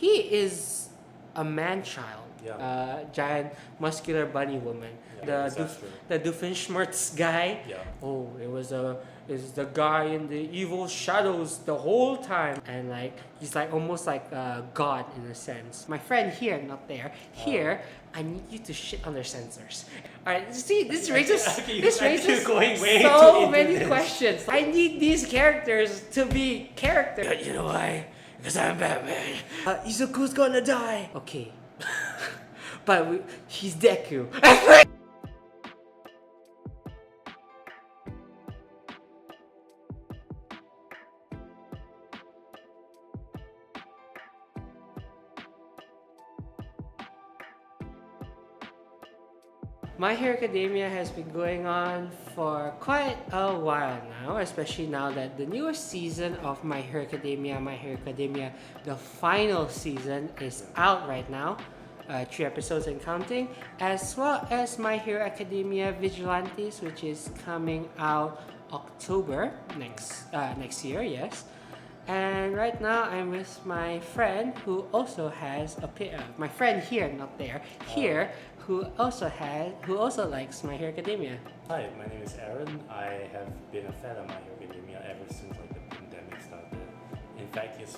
he is a man-child. Yeah. Giant muscular bunny woman. Yeah, The Doofenshmirtz guy. Yeah. Oh, is the guy in the evil shadows the whole time, and like he's like almost like God in a sense. My friend here, not there. Here, I need you to shit on their sensors. All right, see, this raises going way so too many into this. questions. I need these characters to be characters. You know why? Because I'm Batman. Izuku's gonna die. Okay. But he's Deku. My Hero Academia has been going on for quite a while now, especially now that the newest season of My Hero Academia, the final season, is out right now. 3 episodes and counting, as well as My Hero Academia Vigilantes, which is coming out October next year, yes. And right now I'm with my friend who also has my friend here, not there, here, who also likes My Hero Academia. Hi, my name is Aaron. I have been a fan of My Hero Academia ever since like the pandemic started. In fact, it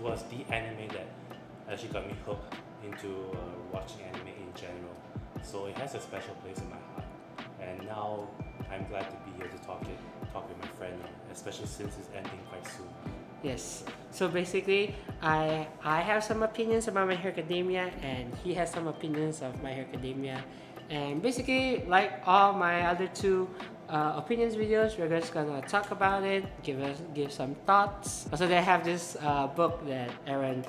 was the anime that actually got me hooked into watching anime in general. So it has a special place in my heart. And now I'm glad to be here to talk with my friend, especially since it's ending quite soon. Yes. So basically, I have some opinions about My Hero Academia, and he has some opinions of My Hero Academia. And basically, like all my other two opinions videos, we're just gonna talk about it, give some thoughts. Also, they have this book that Aaron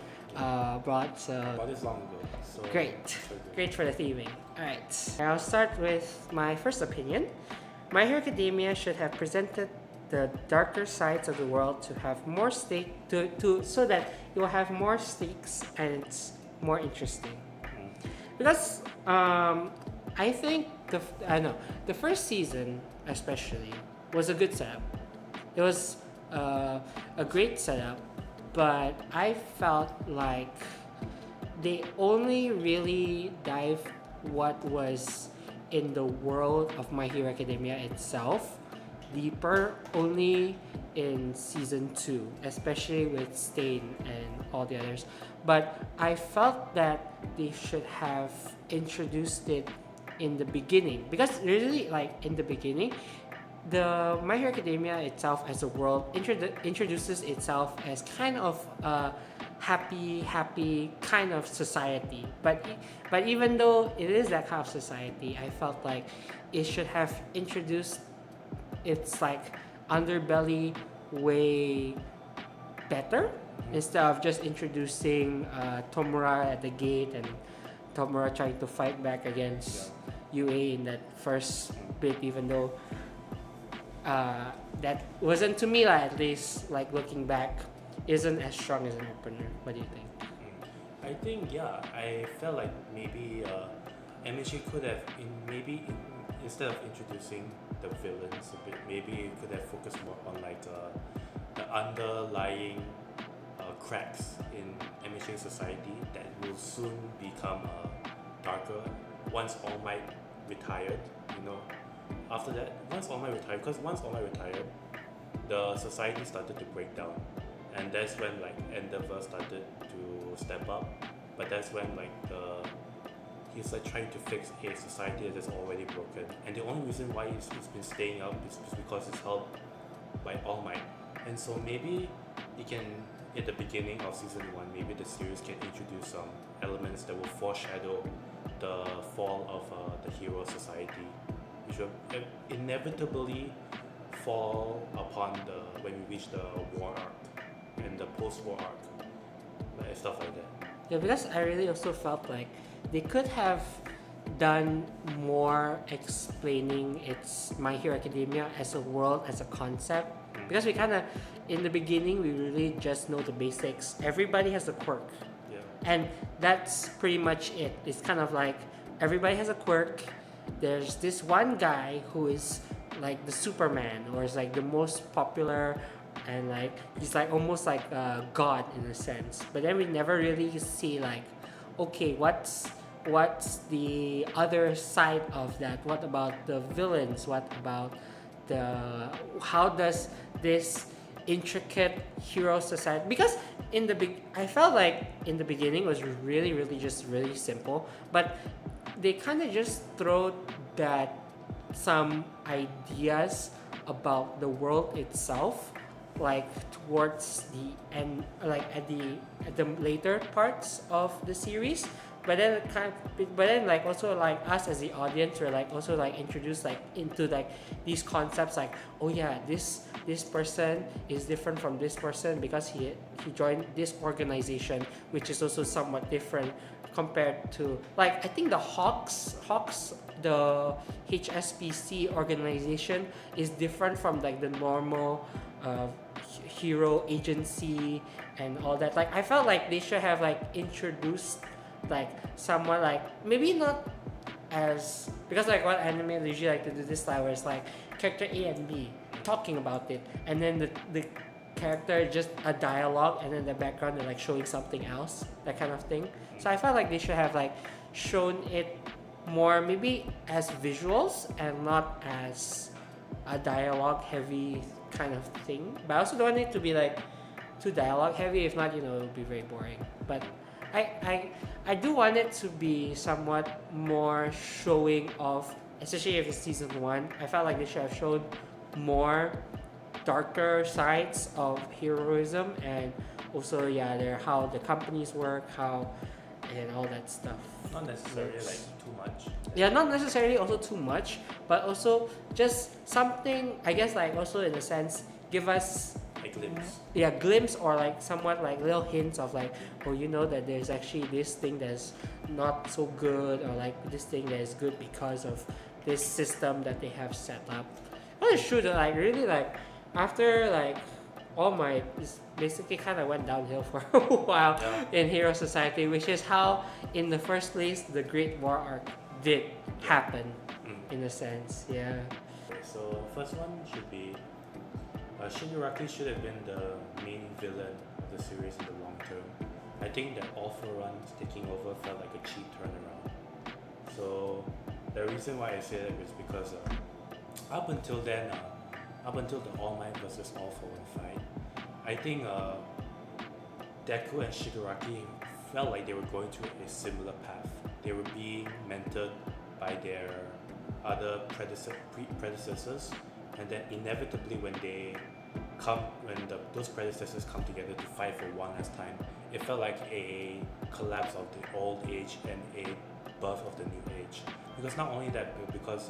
brought. So Bought this long ago. So great for the theming. All right. I'll start with my first opinion. My Hero Academia should have presented the darker sides of the world to have more so that it will have more stakes and it's more interesting. Because I think the first season especially was a good setup. It was a great setup, but I felt like they only really dived what was in the world of My Hero Academia itself deeper only in season 2, especially with Stain and all the others. But I felt that they should have introduced it in the beginning, because really, like in the beginning, the My Hero Academia itself as a world introduces itself as kind of a happy kind of society. But even though it is that kind of society, I felt like it should have introduced its like underbelly way better, instead of just introducing Tomura at the gate and Tomura trying to fight back against UA in that first bit, even though that wasn't, to me, like, at least, like looking back, isn't as strong as an opener. What do you think? I think I felt like maybe MHA could have instead of introducing the villains a bit, maybe it could have focused more on like the underlying cracks in MHA society that will soon become darker once All Might retired. After that, once All Might retired, the society started to break down, and that's when like Endeavor started to step up. But that's when like he's like trying to fix a society that is already broken, and the only reason why it's been staying up is because it's held by All Might. And so maybe it can, at the beginning of season 1, maybe the series can introduce some elements that will foreshadow the fall of the hero society, which will inevitably fall upon when we reach the war arc and the post-war arc, like stuff like that. Yeah, because I really also felt like they could have done more explaining its My Hero Academia as a world, as a concept. Because we kind of, in the beginning, we really just know the basics. Everybody has a quirk. Yeah. And that's pretty much it. It's kind of like everybody has a quirk. There's this one guy who is like the Superman, or is like the most popular and like he's like almost like a god in a sense. But then we never really see like, okay, what's the other side of that? What about the villains? What about the how does this intricate hero society? Because I felt like in the beginning it was really just really simple, but they kind of just throw that some ideas about the world itself, like towards the end, like at the later parts of the series. But then but then like also like us as the audience were like also like introduced like into like these concepts like, oh yeah, this person is different from this person because he joined this organization, which is also somewhat different compared to like I think the Hawks the HSBC organization is different from like the normal uh, hero agency and all that. Like I felt like they should have like introduced like someone like maybe not as because like what anime they usually like to do this style where it's like character A and B talking about it, and then the character just a dialogue, and then the background they're like showing something else, that kind of thing. So I felt like they should have like shown it more maybe as visuals and not as a dialogue heavy kind of thing. But I also don't want it to be like too dialogue heavy. If not, it would be very boring. But I do want it to be somewhat more showing of, especially if it's season 1. I felt like they should have shown more darker sides of heroism, and also how the companies work, how and all that stuff. Not necessarily like too much. Yeah, not necessarily also too much, but also just something, I guess, like also in a sense give us A glimpse. glimpse or like somewhat like little hints of like, oh, that there's actually this thing that's not so good, or like this thing that is good because of this system that they have set up. Well, it's true that like really like after like all my basically kind of went downhill for a while in Hero Society, which is how in the first place the Great War arc did happen in a sense. Yeah. Okay, so first one should be Shigaraki should have been the main villain of the series in the long term. I think that All For One taking over felt like a cheap turnaround. So the reason why I say that is because up until then, up until the All Might versus All For One fight, I think Deku and Shigaraki felt like they were going through a similar path. They were being mentored by their other predecessors, and then inevitably when those predecessors come together to fight for one last time, it felt like a collapse of the old age and a birth of the new age. Because not only that, but because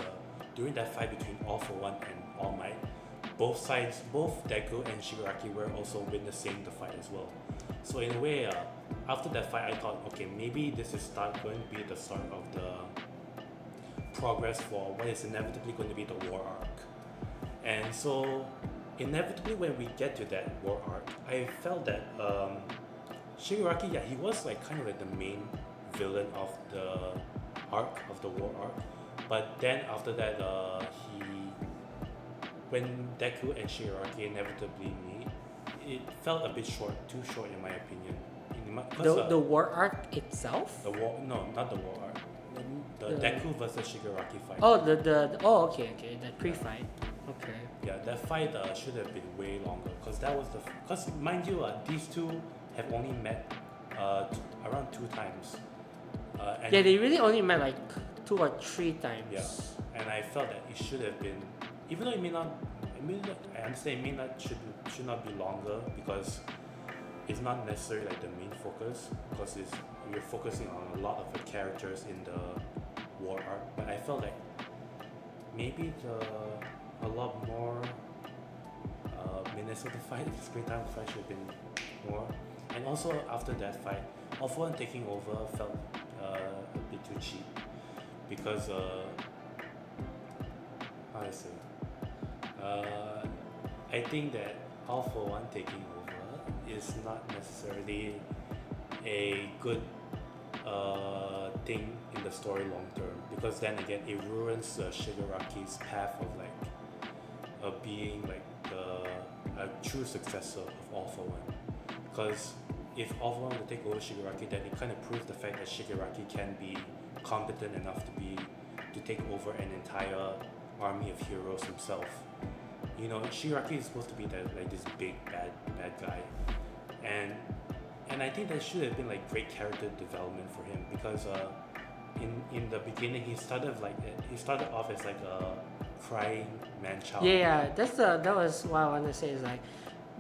during that fight between All For One and All Might, both sides, both Deku and Shigaraki were also witnessing the fight as well. So in a way, after that fight, I thought, okay, maybe this is going to be the start of the progress for what is inevitably going to be the war arc. And so inevitably when we get to that war arc, I felt that Shigaraki, he was like kind of like the main villain of the arc, of the war arc. But then after that, when Deku and Shigaraki inevitably meet, it felt a bit too short in my opinion. The war arc itself? Not the war arc. The Deku versus Shigaraki fight. Okay, that pre-fight. Okay. Yeah, that fight should have been way longer because mind you, these two have only met around 2 times. They really only met like 2 or 3 times. Yeah, and I felt that it should have been, even though I understand should not be longer because it's not necessarily like the main focus, because we're focusing on a lot of the characters in the war arc. But I felt like maybe a lot more minutes of the fight, screen time of the fight should have been more. And also after that fight, All For One taking over felt a bit too cheap because how do I say? I think that All For One taking over is not necessarily a good thing in the story long term, because then again it ruins Shigaraki's path of like being like the a true successor of All for One. Because if All for One were to take over Shigaraki, then it kind of proves the fact that Shigaraki can be competent enough to take over an entire army of heroes himself. You know, Shigaraki is supposed to be this big bad guy, and I think that should have been like great character development for him because in the beginning he started off as like a crying man child. Yeah, that was what I wanted to say is like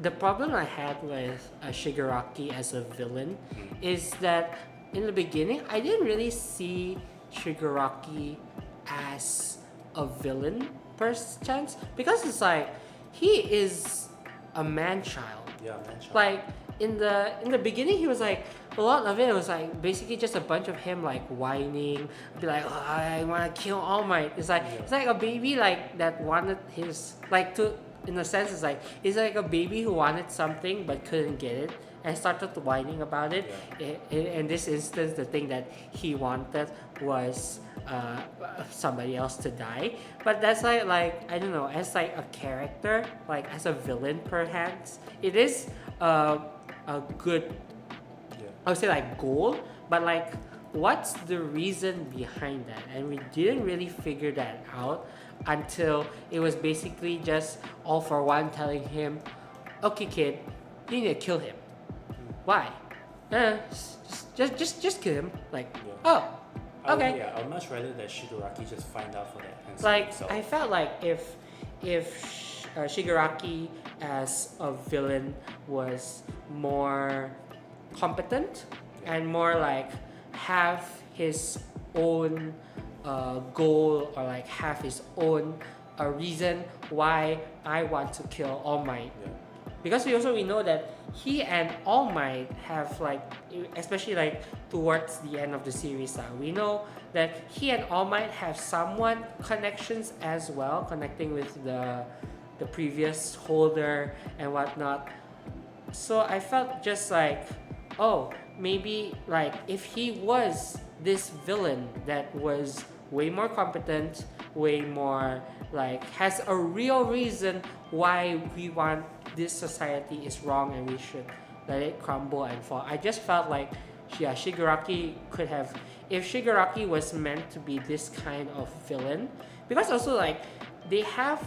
the problem I had with Shigaraki as a villain is that in the beginning I didn't really see Shigaraki as a villain per chance because it's like he is a man child. Yeah, man child. Like in the beginning he was like a lot of it was like basically just a bunch of him like whining, be like, oh, I want to kill All Might. It's like it's like a baby like that wanted his like to in a sense it's like a baby who wanted something but couldn't get it and started whining about it. In this instance, the thing that he wanted was somebody else to die. But that's like I don't know, as like a character, like as a villain perhaps, it is a good, I would say like goal, but like what's the reason behind that? And we didn't really figure that out until it was basically just All for One telling him, okay kid, you need to kill him. Why? Just kill him. Like, oh, okay. I would much rather that Shigaraki just find out for that answer Like, himself. I felt like if Shigaraki as a villain was more competent and more like have his own goal or like have his own reason why I want to kill All Might. Because we know that he and All Might have like, especially like towards the end of the series, we know that he and All Might have somewhat connections as well, connecting with the previous holder and whatnot. So I felt just like, oh, maybe like if he was this villain that was way more competent, way more like has a real reason why we want this society is wrong and we should let it crumble and fall. I just felt like Shigaraki could have, if Shigaraki was meant to be this kind of villain, because also like they have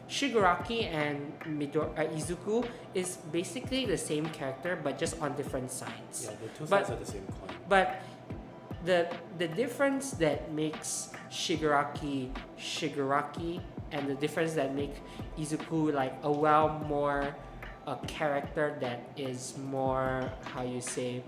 Shigaraki and Izuku is basically the same character but just on different sides. Yeah, the two sides are the same coin. But the difference that makes Shigaraki and the difference that makes Izuku like more a character that is more, how you say,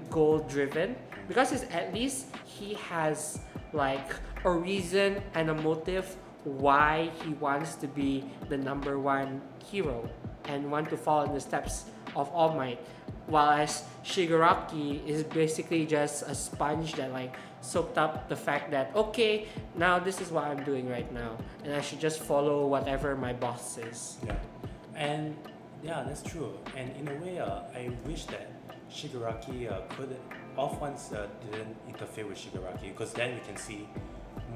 goal driven, because it's at least he has like a reason and a motive why he wants to be the number one hero and want to follow in the steps of All Might, while as Shigaraki is basically just a sponge that like soaked up the fact that okay, now this is what I'm doing right now and I should just follow whatever my boss says. And that's true. And in a way, I wish that Shigaraki could off once didn't interfere with Shigaraki, because then we can see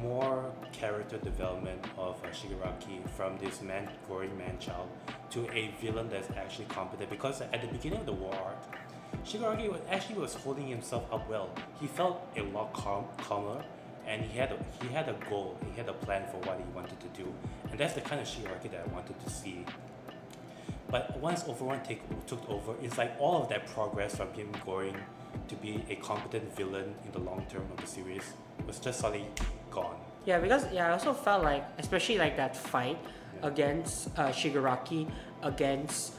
more character development of Shigaraki from this growing man child to a villain that's actually competent. Because at the beginning of the war arc, Shigaraki was holding himself up well. He felt a lot calmer, and he had a goal. He had a plan for what he wanted to do, and that's the kind of Shigaraki that I wanted to see. But once Overone took over, it's like all of that progress from him growing to be a competent villain in the long term of the series was just suddenly gone. Yeah, because I also felt like, especially like that fight against Shigaraki against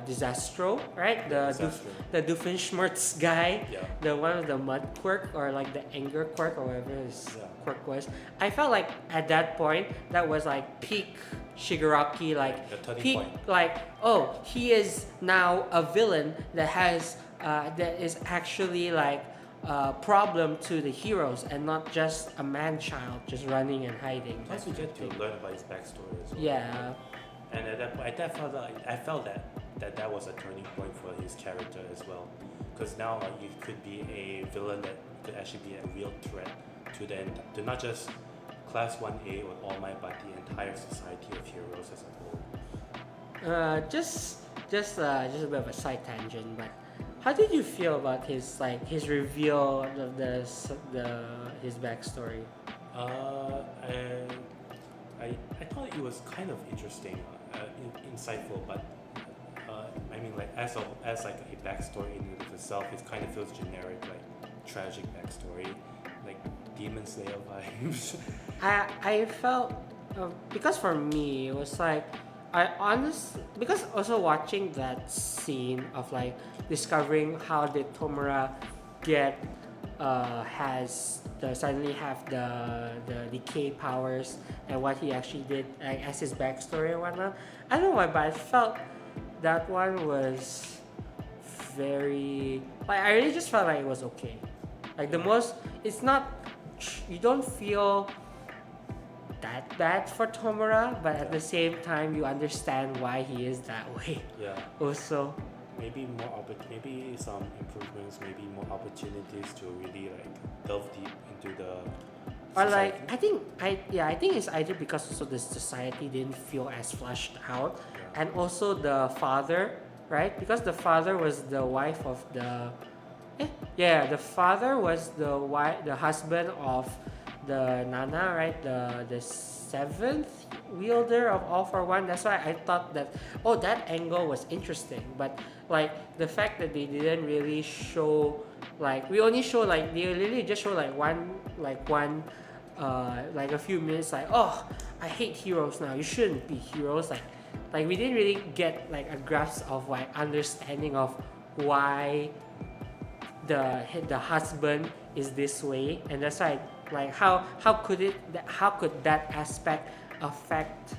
Disastro, right? The Doofenshmirtz guy, the one with the mud quirk or like the anger quirk or whatever his quirk was. I felt like at that point that was like peak Shigaraki, like the turning peak, point. like oh, he is now a villain that has that is actually like problem to the heroes and not just a man-child just running and hiding. Plus, we get to learn about his backstory as well. Yeah. And at that point, I felt that was a turning point for his character as well, because now he could be a villain that could actually be a real threat to not just Class 1A or All Might, but the entire society of heroes as a whole. Just a bit of a side tangent, but how did you feel about his reveal of his backstory? And I thought it was kind of interesting, insightful, but I mean, like as like a backstory in of itself, it kind of feels generic, like tragic backstory, like Demon Slayer vibes. I felt because for me it was like because also watching that scene of like discovering how did Tomura get has suddenly have the decay powers and what he actually did like, as his backstory and whatnot. I don't know why, but I felt that one was very like I really just felt like it was okay. Like the most, it's not you don't feel that bad for Tomura, but at the same time you understand why he is that way. Yeah. Also, Maybe maybe some improvements, maybe more opportunities to really like delve deep into the or society. like I think it's either because also the society didn't feel as flushed out, Yeah. and also the father, right? Because the father was the wife of the, the father was the husband of the Nana, right? The seventh wielder of All for One. That's why I thought that that angle was interesting, but like the fact that they didn't really show like we only show like they really just show like one like a few minutes like I hate heroes now, you shouldn't be heroes, like we didn't really get like a grasp of like understanding of why the husband is this way, and that's why like how could that aspect affect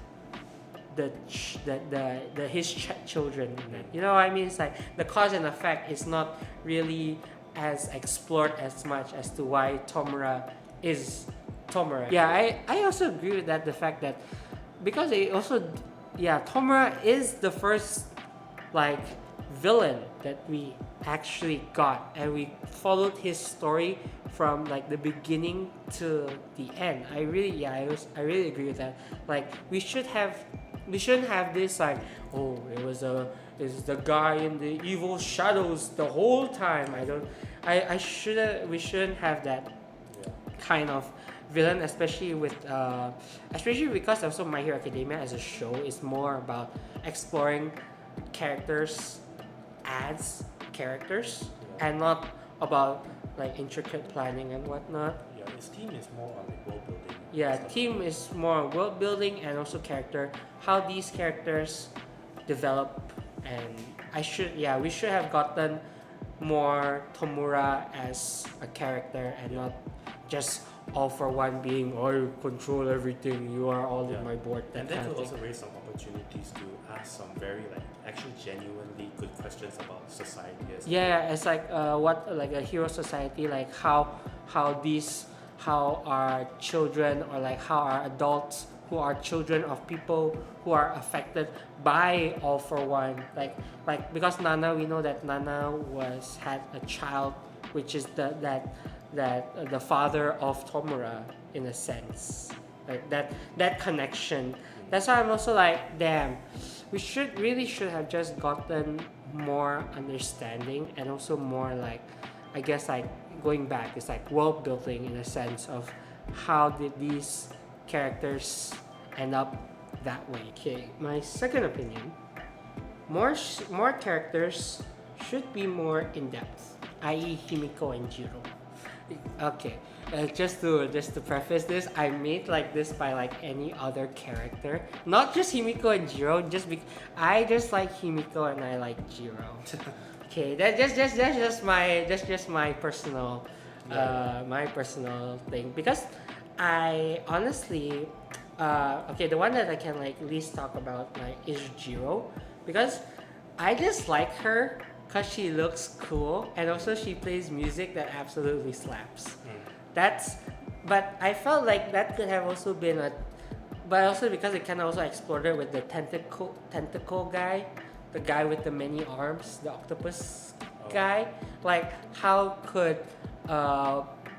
his children. You know what I mean? It's like the cause and effect is not really as explored as much as to why Tomura is Tomura. Yeah, I also agree with that, the fact that because they also Tomura is the first like villain that we actually got, and we followed his story from like the beginning to the end. I really agree with that. Like we shouldn't have this like it's the guy in the evil shadows the whole time. We shouldn't have that kind of villain, especially because also My Hero Academia as a show is more about exploring characters as characters and not about like intricate planning and whatnot. Yeah, his team is more on like world building. Yeah, team is more on world building and also character, how these characters develop, and we should have gotten more Tomura as a character and not just All for One being I control everything, you are all in my board. And that could also raise some opportunities to ask some very like actually genuinely good questions about society. It's like what like a hero society, like how our children, or like how our adults who are children of people who are affected by All for One, like because Nana, we know that Nana had a child which is the father of Tomura in a sense, like that connection. That's why I'm also like, damn, we should have just gotten more understanding, and also more like, I guess like going back, it's like world building in a sense of how did these characters end up that way. Okay, my second opinion, more characters should be more in depth, i.e. Himiko and Jiro. Okay, just to preface this, I made like this by like any other character, not just Himiko and Jiro. I just like Himiko and I like Jiro. Okay, that's just my personal thing, because I honestly the one that I can like least talk about like is Jiro, because I just like her because she looks cool, and also she plays music that absolutely slaps. But I felt like that could have also been but also because it can also explored it with the tentacle guy, the guy with the many arms, the octopus guy. Like how could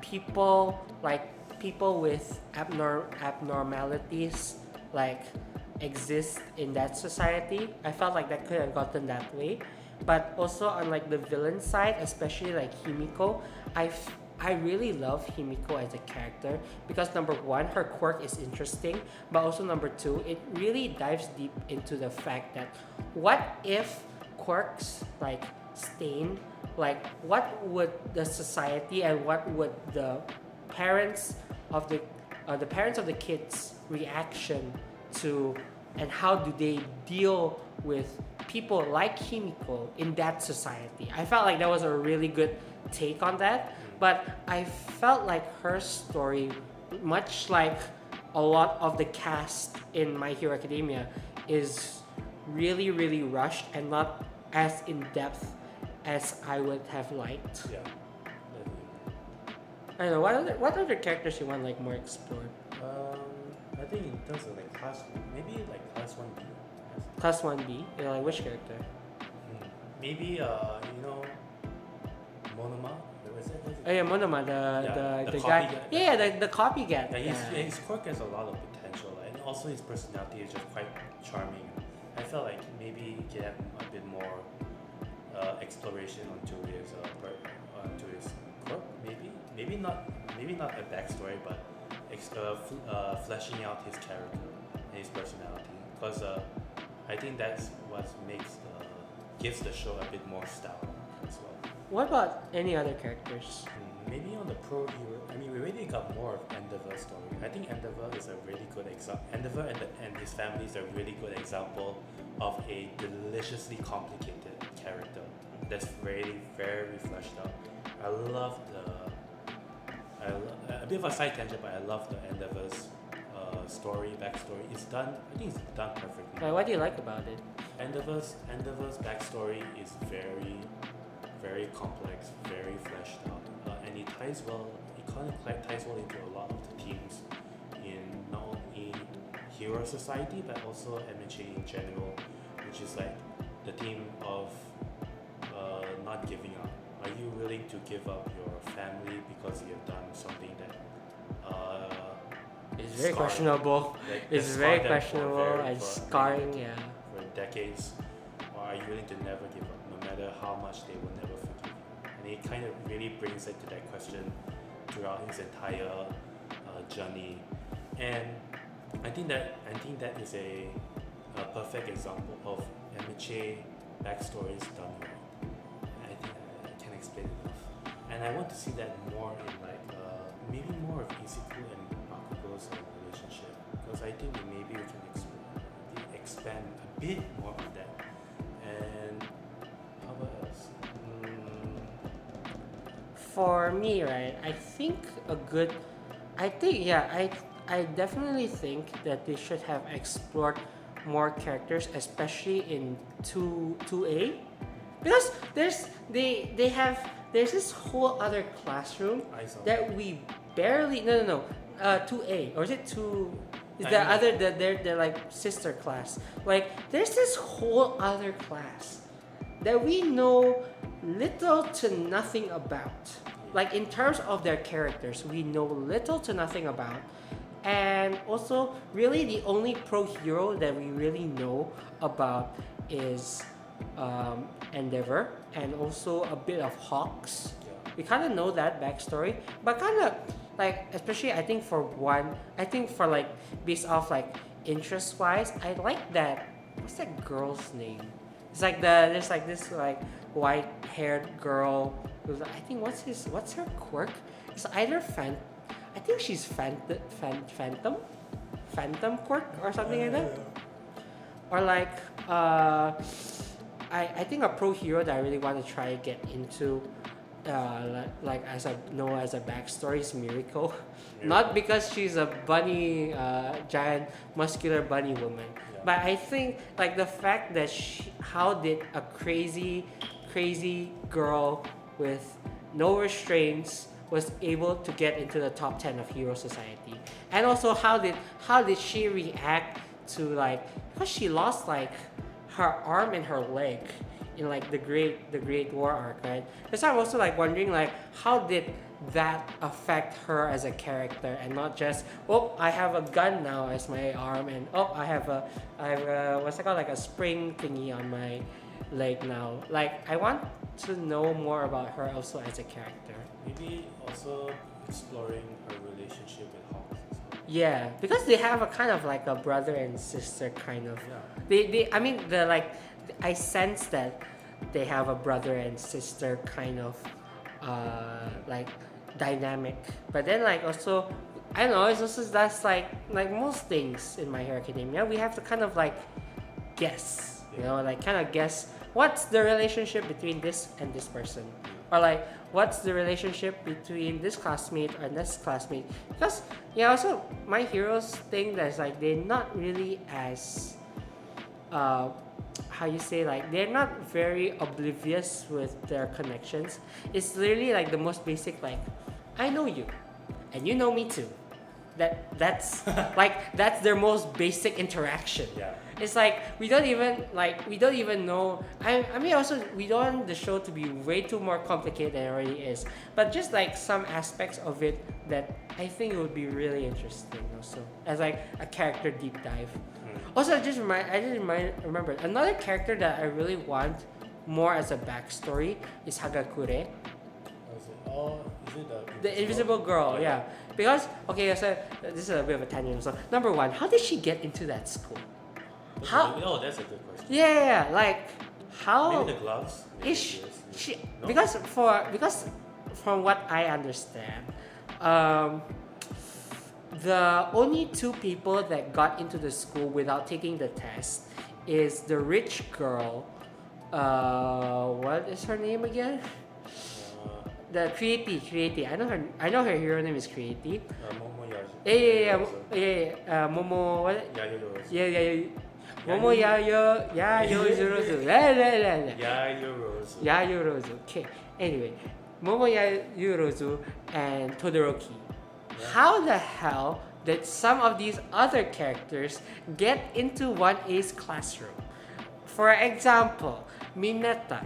people like people with abnormalities like exist in that society. I felt like that could have gotten that way. But also on like the villain side, especially like Himiko, I really love Himiko as a character because number one, her quirk is interesting, but also number two, it really dives deep into the fact that what if quirks like stain, like what would the society and what would the parents of the parents of the kids reaction to, and how do they deal with people like Himiko in that society. I felt like that was a really good take on that, but I felt like her story, much like a lot of the cast in My Hero Academia, is really, really rushed and not as in depth as I would have liked. Yeah. I don't know, what other characters you want like more explored? I think in terms of like maybe like class 1B. Class 1B, you know, like which character? Maybe Monoma. Was it? Oh yeah, Monoma, the guy. copycat. Yeah, the copycat. Yeah, his quirk has a lot of potential, and also his personality is just quite charming. I felt like maybe he could have a bit more exploration onto his quirk. Maybe not a backstory, but fleshing out his character and his personality. Because I think that's what gives the show a bit more style as well. What about any other characters? Maybe on the pro hero, I mean, we already got more of Endeavor's story. I think Endeavor is a really good example. Endeavor and his family is a really good example of a deliciously complicated character that's very, very fleshed out. I love a bit of a side tangent, but I love the Endeavor's backstory. I think it's done perfectly. Like, what do you like about it? Endeavor's backstory is very, very complex, very fleshed out, and it ties well into a lot of the themes in not only Hero Society but also MHA in general, which is like the theme of not giving up. Are you willing to give up your family because you have done something that it's very questionable. It's very questionable and scarring, for decades. Or are you willing to never give up, no matter how much they will never forgive you? And it kind of really brings it to that question throughout his entire journey. And I think that is a perfect example of MHA backstories done right. I think I can't explain enough. And I want to see that more in maybe more of Izuku and Bakugo's relationship, because I think maybe we can expand a bit more on that. And how about else? For me, right, I definitely think that they should have explored more characters, especially in 2A, because there's this whole other classroom that we barely 2A, or is it 2? Is the other they're like sister class? Like there's this whole other class that we know little to nothing about. Like in terms of their characters, we know little to nothing about. And also, really the only pro hero that we really know about is Endeavor, and also a bit of Hawks. We kind of know that backstory, but kind of like, especially I think for like based off like interest wise, I like that. What's that girl's name? It's like there's like this like white haired girl who's, I think what's her quirk? It's either I think she's phantom quirk or something like that. Or like I think a pro hero that I really want to try to get into like as a backstory is Miracle. Not because she's a bunny, giant muscular bunny woman, but I think like the fact that how did a crazy girl with no restraints was able to get into the top 10 of Hero Society, and also how did she react to like, because she lost like her arm and her leg in like the Great War arc, right? That's why I'm also like wondering like how did that affect her as a character and not just I have a gun now as my arm and I have a what's it called, like a spring thingy on my leg now. Like I want to know more about her also as a character. Maybe also exploring her relationship with Hawks as well. Yeah, because they have a kind of like a brother and sister kind of. Yeah. They I mean the like I sense that they have a brother and sister kind of like dynamic. But then like also I don't know, it's also that's like most things in My Hero Academia, we have to kind of like guess. You know, like kind of guess what's the relationship between this and this person. Or like what's the relationship between this classmate and this classmate. Because also My Heroes thing that's like they're not really as how you say, like they're not very oblivious with their connections. It's literally like the most basic, like I know you and you know me too. That's like that's their most basic interaction. Yeah. It's like we don't even know. I mean also we don't want the show to be way too more complicated than it already is. But just like some aspects of it that I think it would be really interesting also as like a character deep dive. Also I just remember another character that I really want more as a backstory is Hagakure. Is it The invisible girl, yeah. Because okay, so this is a bit of a tangent. So number one, how did she get into that school? How? Oh, that's a good question. Yeah, like how Maybe the gloves. is she? No? Because from what I understand, the only two people that got into the school without taking the test is the rich girl. What is her name again? The Creati. I know her hero name is Creati. Momo Yeah. Momo. What? Yayorozu. Yeah. Momo Yayorozu. Yayorozu. Okay. Anyway, Momo Yayorozu and Todoroki. Yeah. How the hell did some of these other characters get into 1A's classroom? For example, Mineta.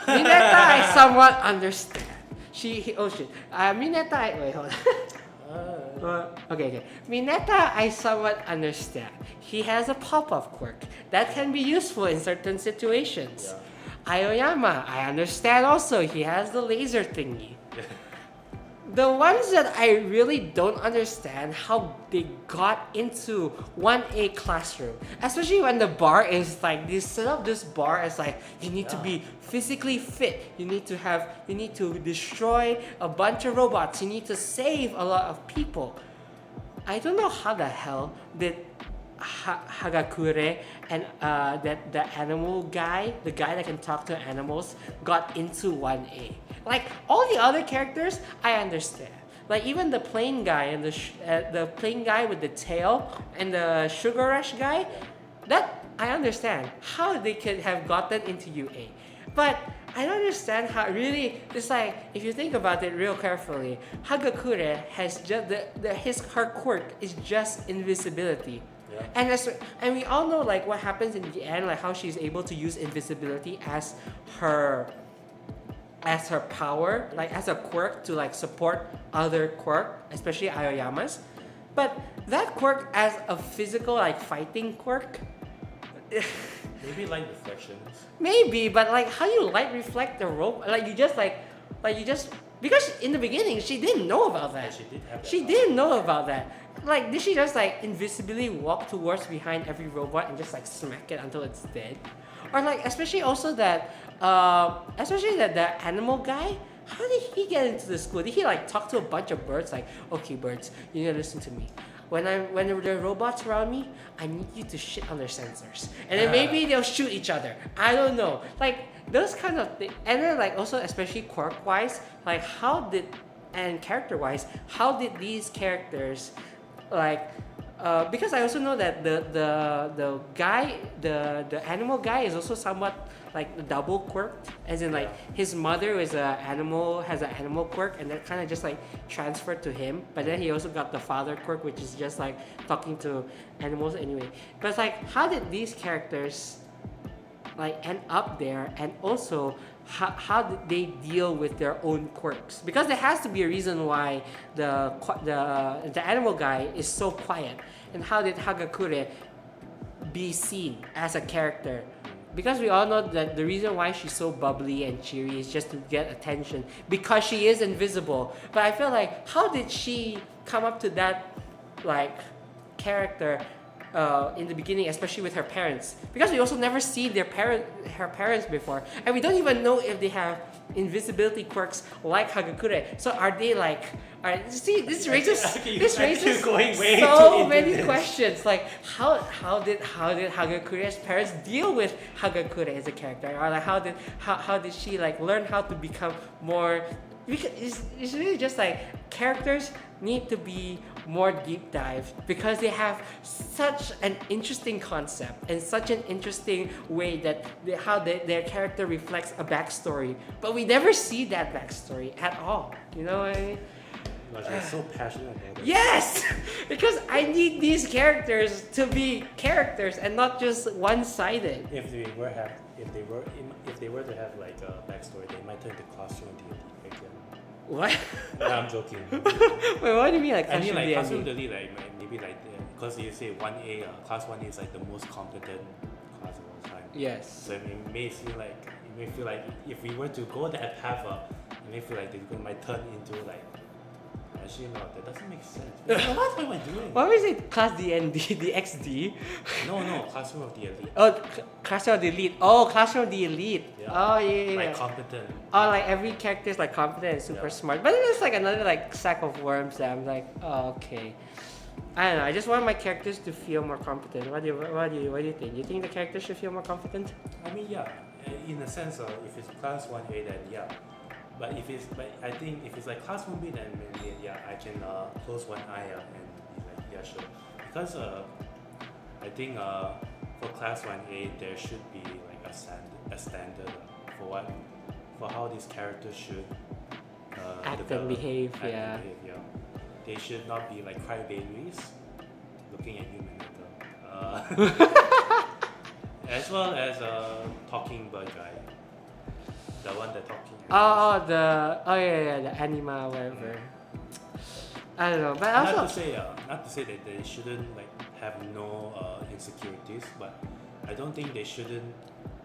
Mineta, I somewhat understand. Mineta, wait, hold on. Okay. Mineta, I somewhat understand. He has a pop-up quirk that can be useful in certain situations. Yeah. Aoyama, I understand also. He has the laser thingy. The ones that I really don't understand how they got into 1A classroom, especially when the bar is like they set up this bar as like you need to be physically fit, you need to destroy a bunch of robots, you need to save a lot of people. I don't know how the hell did Hagakure and that the animal guy, the guy that can talk to animals, got into 1A. Like all the other characters, I understand. Like even the plane guy and the plane guy with the tail and the sugar rush guy, that I understand how they could have gotten into UA. But I don't understand how really it's like if you think about it real carefully, Hagakure has just her quirk is just invisibility. Yeah. And we all know like what happens in the end, like how she's able to use invisibility as her power, like as a quirk to like support other quirk, especially Aoyama's. But that quirk as a physical like fighting quirk, Maybe light reflections. maybe, but like how you light reflect the rope? Like you just because in the beginning she didn't know about that. Yeah, she did have that. She didn't know about that. Like did she just like invisibly walk towards behind every robot and just like smack it until it's dead? Or like especially that the animal guy, how did he get into the school? Did he like talk to a bunch of birds like, okay birds, you need to listen to me. When there are robots around me, I need you to shit on their sensors. And then maybe they'll shoot each other. I don't know. Like those kind of things. And then like also especially quirk wise, like and character wise, how did these characters like because I also know that the guy, the animal guy is also somewhat like double quirked, as in like his mother has an animal quirk, and that kind of just like transferred to him. But then he also got the father quirk, which is just like talking to animals anyway. But it's like, how did these characters like end up there, and also how did they deal with their own quirks, because there has to be a reason why the animal guy is so quiet, and how did Hagakure be seen as a character, because we all know that the reason why she's so bubbly and cheery is just to get attention because she is invisible. But I feel like, how did she come up to that like character in the beginning, especially with her parents? Because we also never see her parents before, and we don't even know if they have invisibility quirks like Hagakure. So are they like? See, this raises so many questions. Like how did Hagakure's parents deal with Hagakure as a character, or like how did she like learn how to become more? Because it's really just like characters need to be more deep dive, because they have such an interesting concept and such an interesting way that their character reflects a backstory, but we never see that backstory at all. You know what I mean? Gosh, you're so passionate about it. Yes, because I need these characters to be characters and not just one-sided. If they were to have like a backstory, they might turn to classroom D&D again. What? No, I'm joking. Wait, what do you mean like I mean like classroom classroom D&D, like maybe like because you say 1A, class 1A is like the most competent class of all time. Yes. So it may feel like if we were to go that path, it may feel like they might turn into like. Actually, no, that doesn't make sense. What am I doing? Why was it class DND, the XD? No, classroom of the elite. Oh, classroom of the elite. Oh, classroom of the elite. Yeah. Oh, yeah. Like competent. Oh, like every character is like competent and super smart. But then it's like another like sack of worms that I'm like, oh, okay. I don't know. I just want my characters to feel more competent. What do you think? You think the characters should feel more competent? I mean, yeah. In a sense, if it's class 1A, then yeah. But I think if it's like class 1B, then maybe yeah, I can close one eye and be like, yeah, sure. Because I think for class 1A there should be like a standard for how these characters should act and behave. Yeah. They should not be like crybabies. Looking at you, Minato. As well as talking bird guy. The one that talking. The anima, whatever. I don't know, but also not to say that they shouldn't like have no insecurities, but I don't think they shouldn't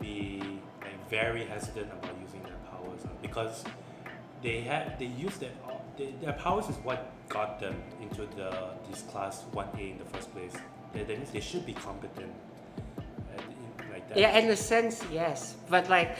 be like very hesitant about using their powers because their powers is what got them into this class 1A in the first place. That means they should be competent. Like that. Yeah, in a sense, yes, but like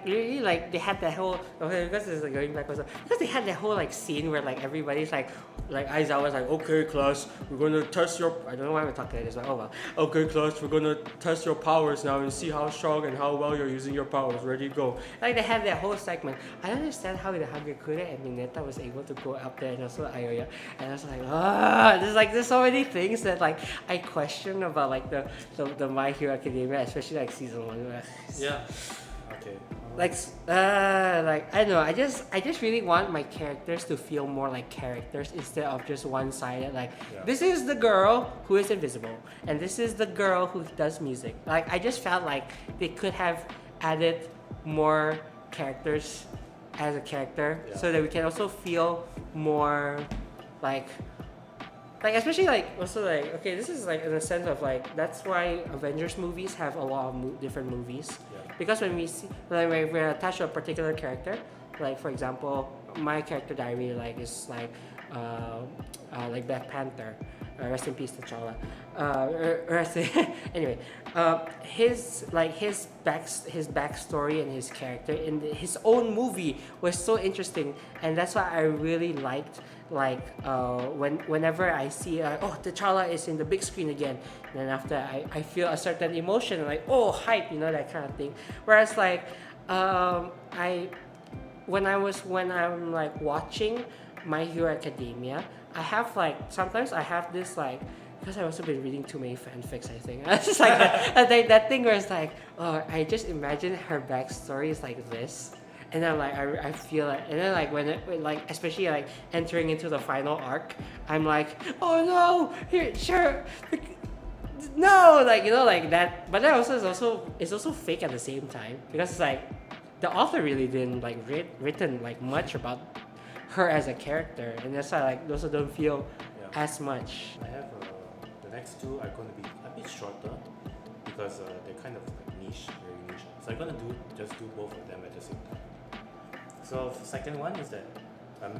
really like they had that whole because it's like going back also because they had that whole like scene where like everybody's like Aizawa's like, okay class, we're gonna test your, I don't know why we're talking like this, but oh well, okay class, we're gonna test your powers now and see how strong and how well you're using your powers, ready to go. Like they had that whole segment. I don't understand how the Hagakure and Mineta was able to go up there, and also Aoya, and I was like there's so many things that like I question about like the My Hero Academia, especially like season 1. Yeah. Okay. Like I don't know. I just really want my characters to feel more like characters instead of just one-sided. Like this is the girl who is invisible, and this is the girl who does music. Like I just felt like they could have added more characters as a character, so that we can also feel more like especially like also like okay, this is like in a sense of like that's why Avengers movies have a lot of different movies. Because when we see, like, when we're attached to a particular character, like for example, my character that I really like is like Black Panther, rest in peace T'Challa. Anyway, his backstory and his character in his own movie was so interesting, and that's why I really liked whenever I see T'Challa is in the big screen again, and then after I feel a certain emotion like hype, that kind of thing. Whereas like when I'm like watching My Hero Academia, I have like sometimes I have this like, because I've also been reading too many fanfics, I think. It's just like that thing where it's like, I just imagine her backstory is like this. And then like I feel it, and then like when like especially like entering into the final arc, I'm like, oh no, no, like like that. But that also is also fake at the same time because it's like the author really didn't like written like much about her as a character, and that's why like also don't feel Yeah. as much. I have the next two are going to be a bit shorter because they're kind of like niche, very niche. So I'm gonna just do both of them at the same time. So the second one is that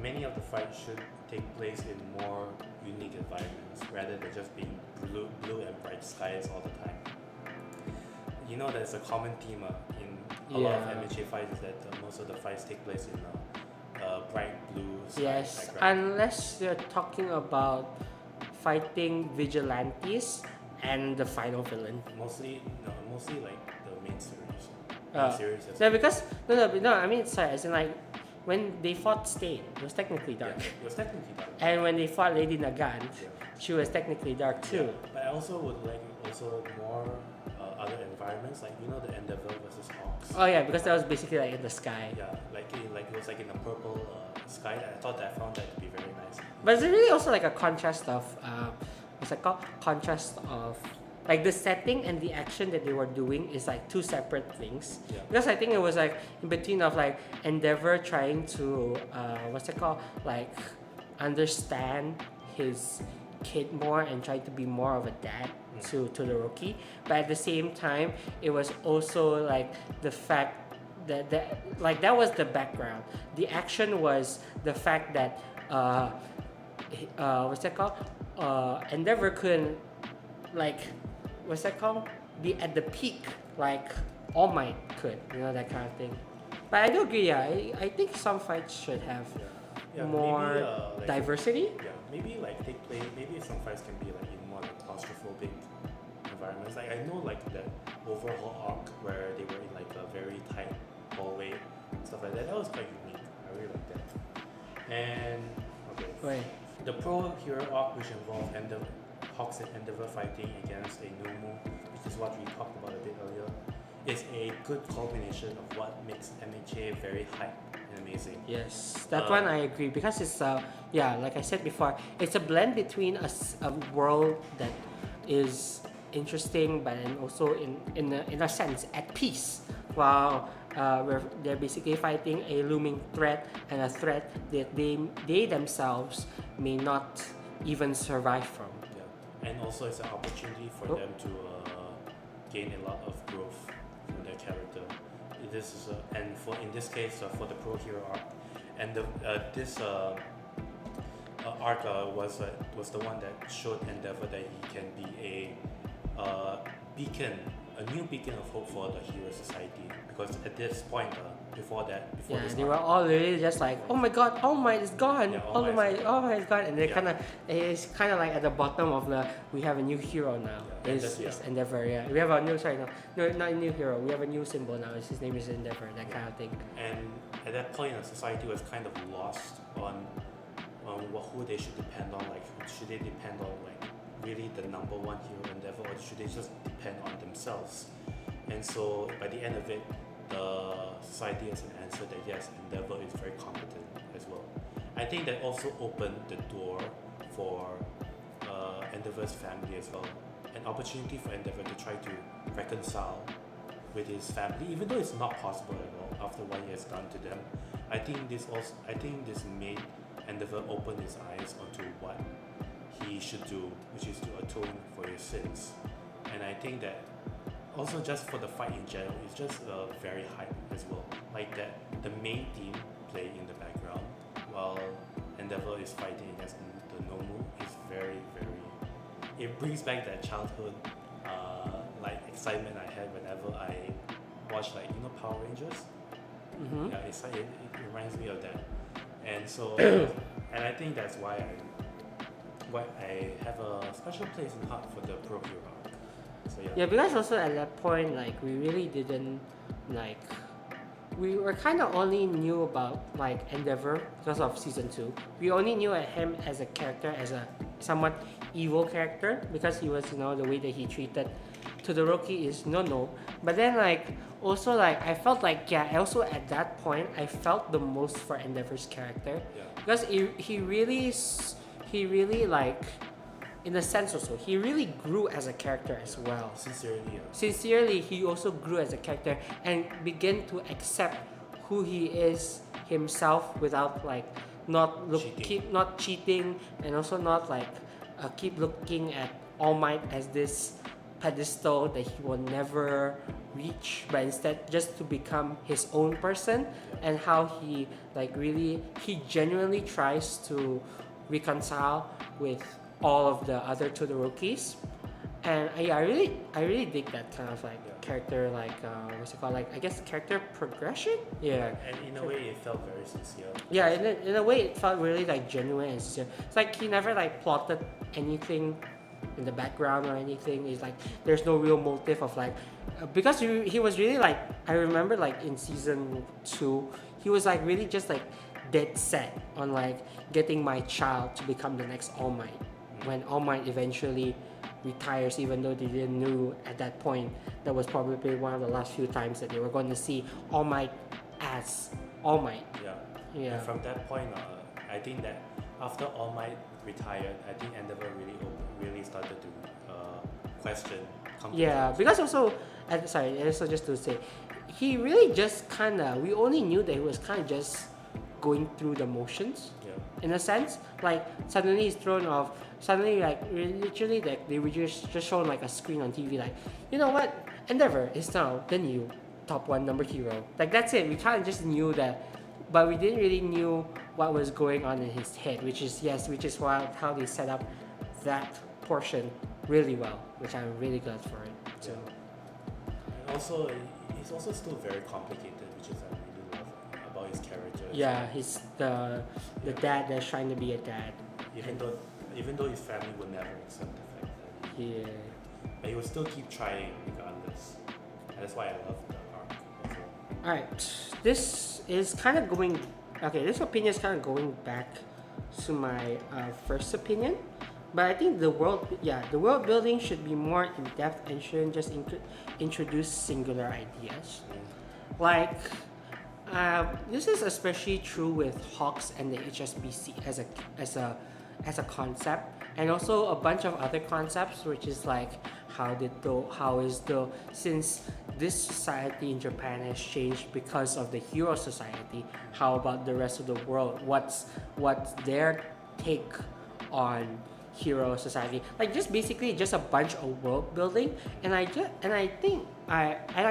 many of the fights should take place in more unique environments rather than just being blue and bright skies all the time. You know, there's a common theme in a lot of MHA fights is that most of the fights take place in bright blue sky Yes, background. unless you're talking about fighting vigilantes and the final villain. Mostly like the main series. No, because no. I mean, sorry, as in like when they fought Stain, it was technically dark, Yeah, it was technically dark. and when they fought Lady Nagant, Yeah. she was technically dark too. Yeah, but I also would like also more other environments, like you know the Endeavor versus Hawks. Oh yeah, because that was basically like in the sky. Yeah, like it was like in a purple sky. I found that to be very nice. But it's really also like a contrast of what's it called? Contrast of like the setting and the action that they were doing is like two separate things. Yeah. Because I think it was like in between of like Endeavor trying to like understand his kid more and trying to be more of a dad to Todoroki, but at the same time it was also like the fact that that was the background. The action was the fact that what's that called? Endeavor couldn't like what's that called? Be at the peak like All Might could, that kind of thing. But I do agree, yeah. I think some fights should have more maybe, like, diversity. Yeah, maybe like maybe some fights can be like in more like claustrophobic environments. Like I know like that overhaul arc where they were in like a very tight hallway, stuff like that. That was quite unique. I really like that. And okay. Wait. The pro hero arc, which involved Hawks and Endeavor fighting against a Nomu, which is what we talked about a bit earlier, is a good culmination of what makes MHA very hype and amazing. Yes, that one I agree because it's like I said before, it's a blend between a world that is interesting but then also in a sense at peace, while where they're basically fighting a looming threat and a threat that they themselves may not even survive from. Yeah, and also it's an opportunity for them to gain a lot of growth from their character. This is and for in this case for the pro hero arc, and this arc was the one that showed Endeavor that he can be a new beacon of hope for the hero society. Because at this point, before this they arc, were all really just like, oh my god, All Might is gone, Yeah, All Might is gone, and they Yeah. it's kind of like at the bottom of we have a new hero now. Yeah, and It's Endeavor. Yeah, we have a new no, not a new hero. We have a new symbol now. His name is Endeavor. That kind of thing. And at that point, society was kind of lost on who they should depend on. Like, should they depend on like really the number one hero Endeavor, or should they just depend on themselves? And so by the end of it, the society has an answer that yes, Endeavor is very competent as well. I think that also opened the door for Endeavor's family as well. An opportunity for Endeavor to try to reconcile with his family, even though it's not possible at all after what he has done to them. I think this made Endeavor open his eyes onto what he should do, which is to atone for his sins. And I think that also just for the fight in general, it's just very hype as well. Like that, the main team play in the background while Endeavor is fighting against the Nomu is very, very. It brings back that childhood like excitement I had whenever I watched Power Rangers. Mm-hmm. Yeah, it reminds me of that, and so and I think that's why I have a special place in heart for the Pro Hero arc. So Yeah, because also at that point, like we really didn't we were kind of only knew about like Endeavor because of season 2. We only knew him as a character, as a somewhat evil character, because he was the way that he treated Todoroki is no. But then also I felt also at that point I felt the most for Endeavor's character, Yeah. because he really in a sense also, he really grew as a character as well. Sincerely, yeah. Sincerely, he also grew as a character and began to accept who he is himself without like Cheating. keep not cheating, and also not like keep looking at All Might as this pedestal that he will never reach, but instead just to become his own person, and how he like really he genuinely tries to reconcile with all of the other Todorokis. And yeah, I really dig that kind of like character, like what's it called? Like I guess character progression. Yeah. And in a way, it felt very sincere. Yeah, in a way, it felt really like genuine and sincere. It's like he never like plotted anything in the background or anything. It's like there's no real motive of like because he was really like I remember like in season 2, he was like really just like dead set on like getting my child to become the next All Might. When All Might eventually retires, even though they didn't knew at that point that was probably one of the last few times that they were going to see All Might as All Might. Yeah. And from that point, I think that after All Might retired, I think Endeavor really started to question. Yeah, because also, also just to say, he really just kind of, we only knew that he was kind of just going through the motions. Yeah. In a sense, like suddenly he's thrown off. Suddenly, like literally, like they were just shown like a screen on TV, like, you know what, Endeavor is now the new top 1 number hero. Like that's it. We kind of just knew that, but we didn't really knew what was going on in his head, which is why how they set up that portion really well, which I'm really glad for it. So. And also, he's also still very complicated, which is I really love about his character. Yeah, he's the dad that's trying to be a dad. Even though his family would never accept the fact that but he would still keep trying regardless. And that's why I love the arc. Also. Alright, this is kind of going. Okay, this opinion is kind of going back to my first opinion, but I think the world building should be more in depth and shouldn't just introduce singular ideas. Like, this is especially true with Hawks and the HSBC as a concept, and also a bunch of other concepts, which is like since this society in Japan has changed because of the hero society, how about the rest of the world? What's their take on hero society? Like just basically just a bunch of world building, and I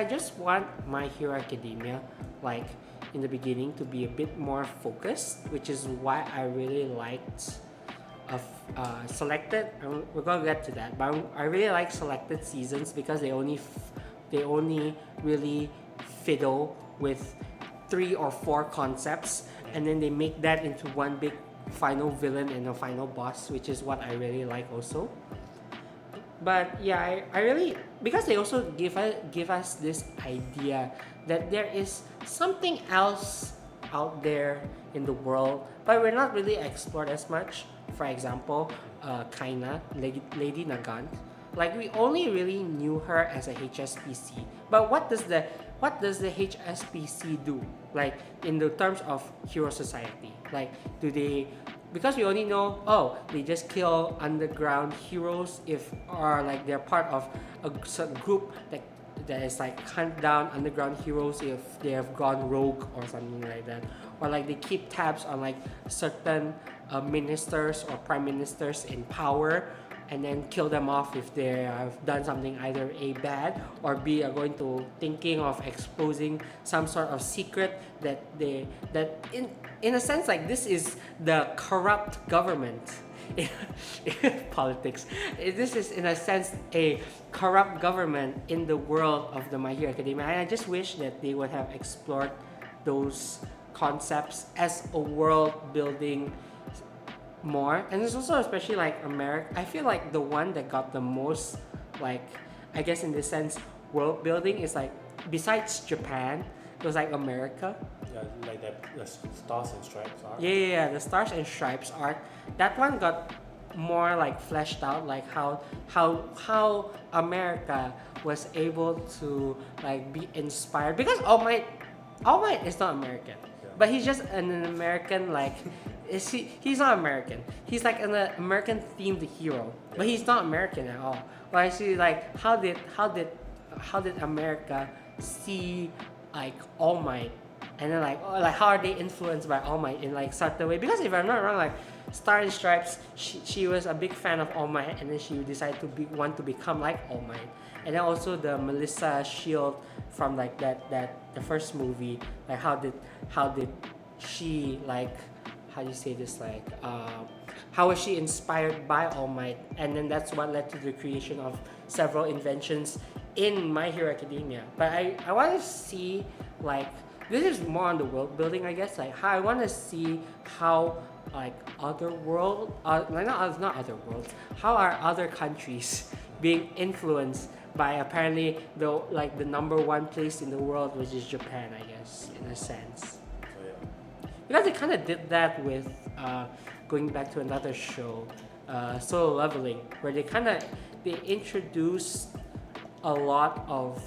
just want My Hero Academia, like in the beginning, to be a bit more focused, which is why I really liked selected. We're gonna get to that, but I really like selected seasons because they only really fiddle with 3 or 4 concepts, and then they make that into one big final villain and a final boss, which is what I really like also. But yeah, I really, because they also give us this idea that there is something else out there in the world, but we're not really explored as much. For example, Kaina, Lady Nagant, like we only really knew her as a HSBC. But what does the HSBC do? Like in the terms of hero society, like because we only know, they just kill underground heroes or like they're part of a certain group that is like hunt down underground heroes if they have gone rogue or something like that, or like they keep tabs on like certain ministers or prime ministers in power, and then kill them off if they have done something either A, bad, or B, are going to thinking of exposing some sort of secret that in a sense, like this is the corrupt government in politics. This is in a sense a corrupt government in the world of the My Hero Academia, and I just wish that they would have explored those concepts as a world building more. And it's also especially like America. I feel like the one that got the most, like, I guess in this sense, world building is like, besides Japan, it was like America. Yeah, like the Stars and Stripes arc. Yeah, the Stars and Stripes arc. That one got more like fleshed out, like how America was able to like be inspired, because All Might is not American, but he's just an American like he's not American. He's like an American themed hero, but he's not American at all. But actually, like how did America see like All Might, and then like how are they influenced by All Might in like certain way? Because if I'm not wrong, like Star and Stripes, she was a big fan of All Might, and then she decided to want to become like All Might. And then also the Melissa Shield from like the first movie, like how did she like, how do you say this, like how was she inspired by All Might, and then that's what led to the creation of several inventions in My Hero Academia. But I want to see like, this is more on the world building, I guess, like how I want to see how like other world like not other worlds, how are other countries being influenced by apparently the number one place in the world, which is Japan, I guess, in a sense. Because they kind of did that with going back to another show, Solo Leveling, where they introduced a lot of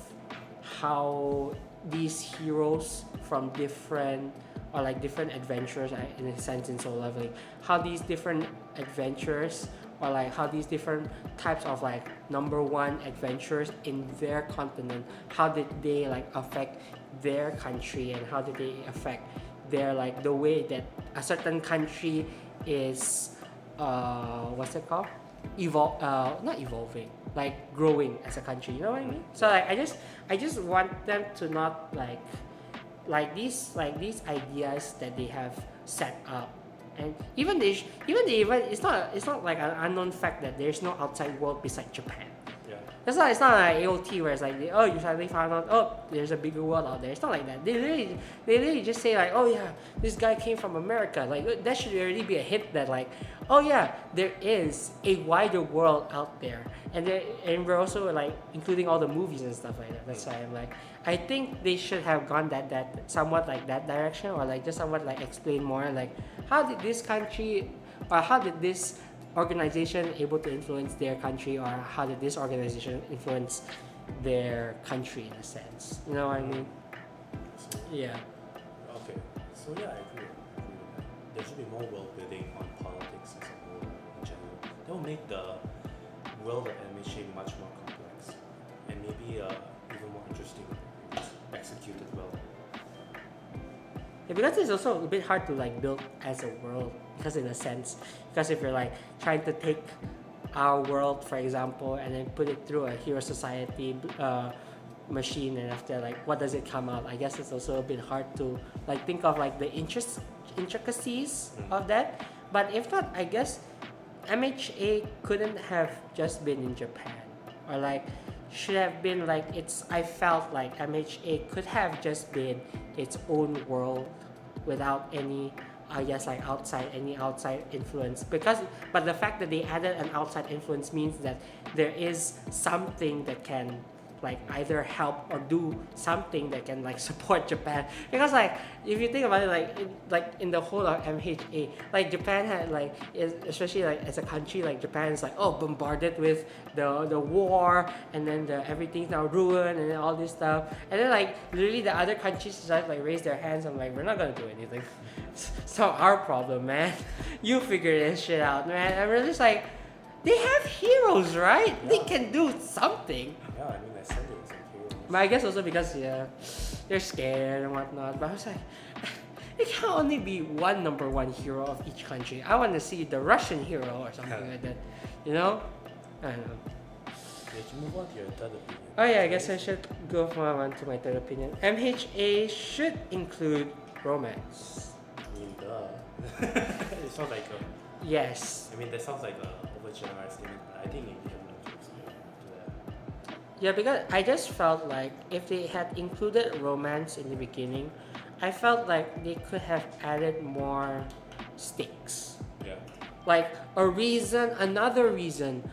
how these heroes from different adventures, in a sense, in Solo Leveling, how these different adventures, or like how these different types of like number one adventures in their continent, how did they like affect their country, and how did they affect their like the way that a certain country is what's it called, not evolving, like growing as a country, you know what I mean? So like I just want them to not like these ideas that they have set up, and even it's not like an unknown fact that there's no outside world beside Japan. It's not like AOT where it's like, oh, you suddenly found out, oh, there's a bigger world out there. It's not like that. They literally just say like, oh yeah, this guy came from America. Like that should already be a hint that like, oh yeah, there is a wider world out there. And we're also like including all the movies and stuff like that. That's why I'm like, I think they should have gone that somewhat like that direction, or like just somewhat like explain more like how did this country, or how did this organization able to influence their country, or how did this organization influence their country in a sense, you know what I mean? So, yeah. Okay, so yeah, I agree with that. There should be more world building on politics as a whole in general. That will make the world of animation much more complex, and maybe even more interesting if it's executed well. Yeah, because it's also a bit hard to like build as a world, because in a sense, because if you're like trying to take our world, for example, and then put it through a hero society machine, and after like what does it come out, I guess it's also a bit hard to like think of like the intricacies of that. But if not, I guess MHA couldn't have just been in Japan, or like should have been like I felt like MHA could have just been its own world without any, I guess, like outside influence. But the fact that they added an outside influence means that there is something that can like either help or do something that can like support Japan. Because like if you think about it, like in the whole of MHA, like Japan had like especially like as a country, like Japan is like bombarded with the war, and then everything's now ruined, and then all this stuff, and then like literally the other countries just like raise their hands and like, we're not gonna do anything. It's not our problem, man. You figure this shit out, man. And we're just like, they have heroes, right? Yeah. They can do something. Yeah, I mean, I said it was heroes. But I guess also because they're scared and whatnot. But I was like, it can only be one number one hero of each country. I want to see the Russian hero or something like that. You know? I don't know. Did you move on to your third opinion? Oh yeah, I guess I should go on to my third opinion. MHA should include romance. I mean, duh. It sounds like Yes. I mean, that sounds like a overgeneralized statement, but I think it can to that. Yeah, because I just felt like if they had included romance in the beginning, I felt like they could have added more stakes. Yeah. Like another reason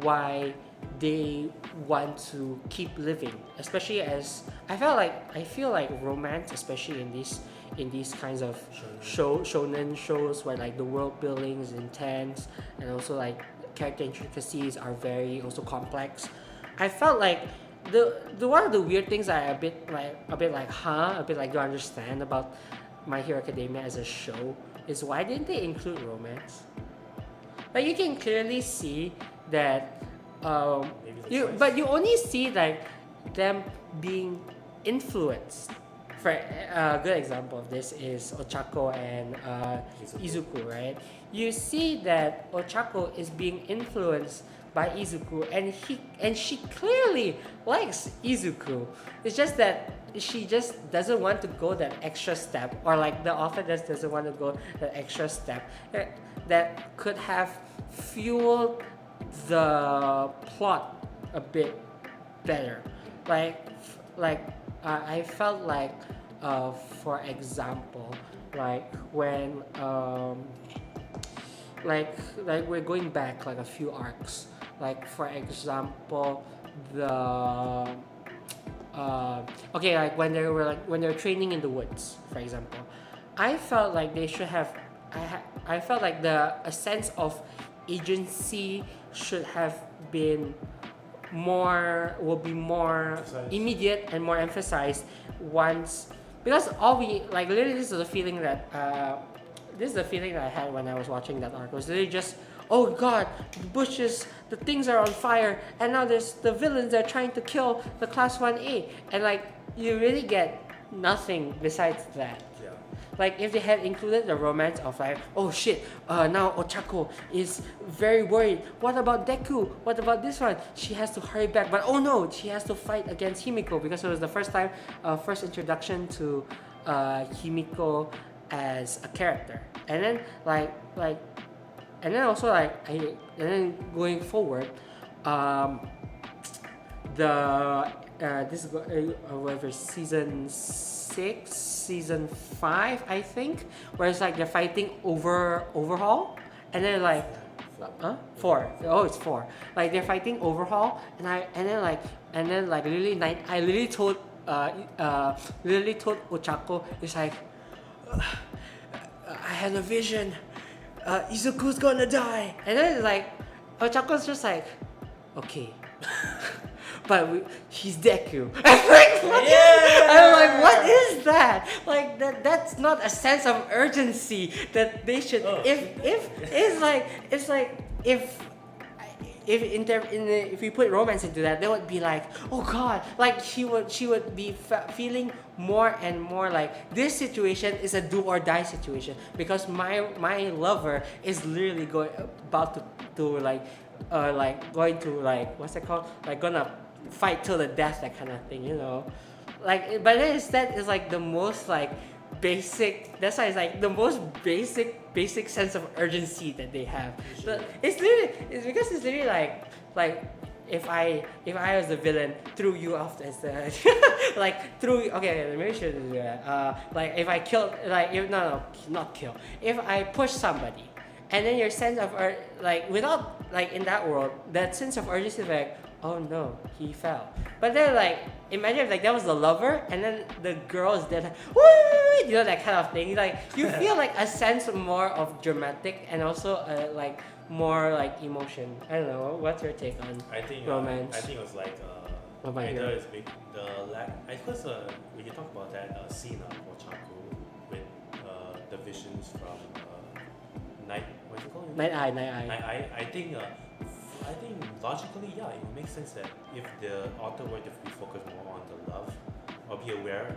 why they want to keep living, especially as I feel like romance, especially in these kinds of shonen shows where like the world building is intense, and also like character intricacies are very also complex. I felt like the one of the weird things I a bit like don't understand about My Hero Academia as a show is why didn't they include romance? Like you can clearly see that, but you only see like them being influenced. For a good example of this is Ochako and Izuku, right? You see that Ochako is being influenced by Izuku, and she clearly likes Izuku. It's just that she just doesn't want to go that extra step, or like the author just doesn't want to go that extra step that could have fueled the plot a bit better. I felt like, for example, like when like we're going back like a few arcs. Like for example, the like when they were training in the woods, for example, I felt like they should have. I felt like a sense of agency should have been will be more immediate and more emphasized once, because all we like literally this is the feeling that I had when I was watching that arc. Was literally just, oh god, the bushes, the things are on fire, and now there's the villains that are trying to kill the class 1A, and like you really get nothing besides that. Like if they had included the romance of like, oh shit, now Ochako is very worried. What about Deku? What about this one? She has to hurry back, but oh no, she has to fight against Himiko because it was the first introduction to Himiko as a character. And then and then going forward, whatever season 6, season 5, I think, where it's like they're fighting overhaul, and then like, 4. Oh, it's 4. Like they're fighting overhaul, and then literally I literally told Ochako, it's like, I had a vision. Izuku's gonna die, and then like Ochako's just like, okay. But he's Deku. I'm like, what is that? Like that's not a sense of urgency that they should. If we put romance into that, they would be like, oh god, like she would be feeling more and more like this situation is a do or die situation because my lover is literally about to going to like, what's it called, like gonna fight till the death, that kind of thing, you know. Like, but then instead is like the most like basic. That's why it's like the most basic sense of urgency that they have. So it's because it's literally like if I was the villain, threw you off as the maybe I shouldn't do that. Like if I killed, not kill. If I push somebody, and then your sense of without like in that world, that sense of urgency is like, oh no, he fell. But then like imagine if like that was the lover and then the girl is dead, like, woo! You know, that kind of thing. Like you feel like a sense more of dramatic and also like more like emotion. I don't know. What's your take on romance? I think it was like either it's big I suppose we can talk about that scene of Ochako with the visions from Night. What's it called? Night Eye. I think logically, yeah, it makes sense that if the author were to be focused more on the love, or be aware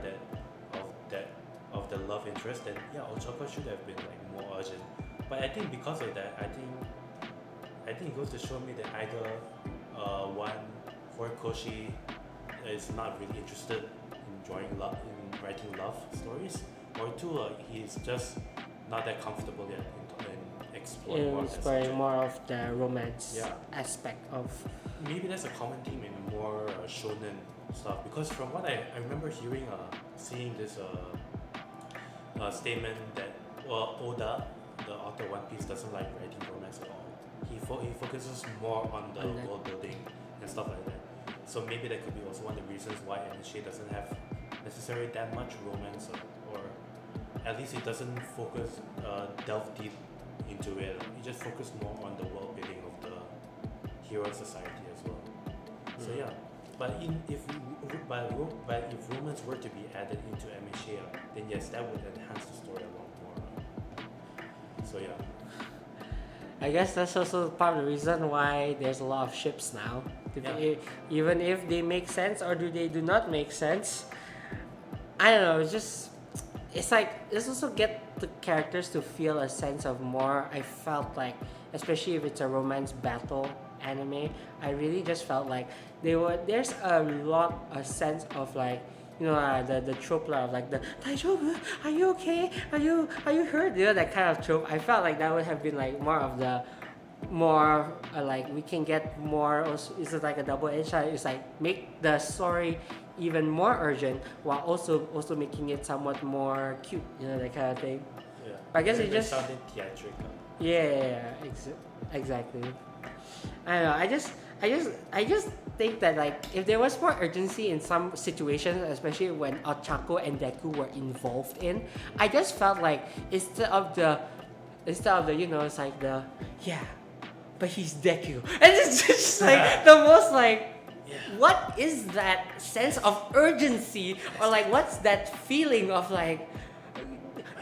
of the love interest, then yeah, Ochako should have been like more urgent. But I think because of that, I think it goes to show me that either Horikoshi is not really interested in writing love stories, or two, he's just not that comfortable yet in exploring more of the romance aspect of. Maybe that's a common theme in more shonen stuff, because from what I remember seeing this statement that Oda, the author of One Piece, doesn't like writing romance at all. He focuses more on the world building and stuff like that. So maybe that could be also one of the reasons why MHA doesn't have necessarily that much romance, or at least it doesn't delve deep into it. It just focused more on the world building of the hero society as well. So yeah, but if romance were to be added into MHA, then yes, that would enhance the story a lot more. So yeah. I guess that's also part of the reason why there's a lot of ships now. Even if they make sense or do not make sense, I don't know. It's like this also get the characters to feel a sense of more. I felt like, especially if it's a romance battle anime, I really just felt like there's a sense of like, the trope of like the Daijoubu, are you okay? Are you hurt? That kind of trope. I felt like that would have been like more like we can get more. Also, it's like a double-edged sword. It's like make the story even more urgent while also making it somewhat more cute. That kind of thing. Yeah. But I guess it just sounded theatrical. yeah, exactly. I don't know. I just think that like if there was more urgency in some situations, especially when Ochako and Deku were involved in, I just felt like instead of the it's like but he's Deku, and it's just like the most like. Yeah. What is that sense of urgency, or like what's that feeling of like,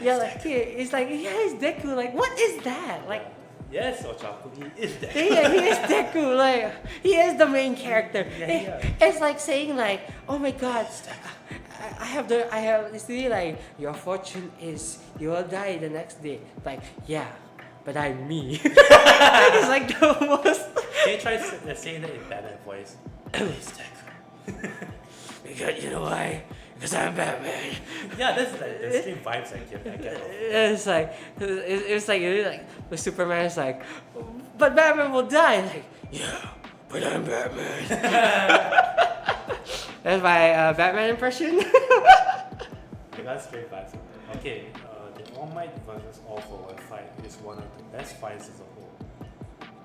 it's like it's Deku. Like what is that? Like yes, Ochaku, he is Deku. he is Deku. Like he is the main character. Yeah. It's like saying like, oh my god, I have. It's really like your fortune is you will die the next day. Like yeah, but I'm me. It's like the most. Can you try saying that in Batman voice? Please, Deku. Because you know why? Because I'm Batman. Yeah, that's like the same vibes I get off. It's like it's like really like with Superman. It's like, but Batman will die. Like yeah, but I'm Batman. That's my Batman impression. I got straight vibes. Okay, the All Might versus All for One fight is one of the best fights as a whole.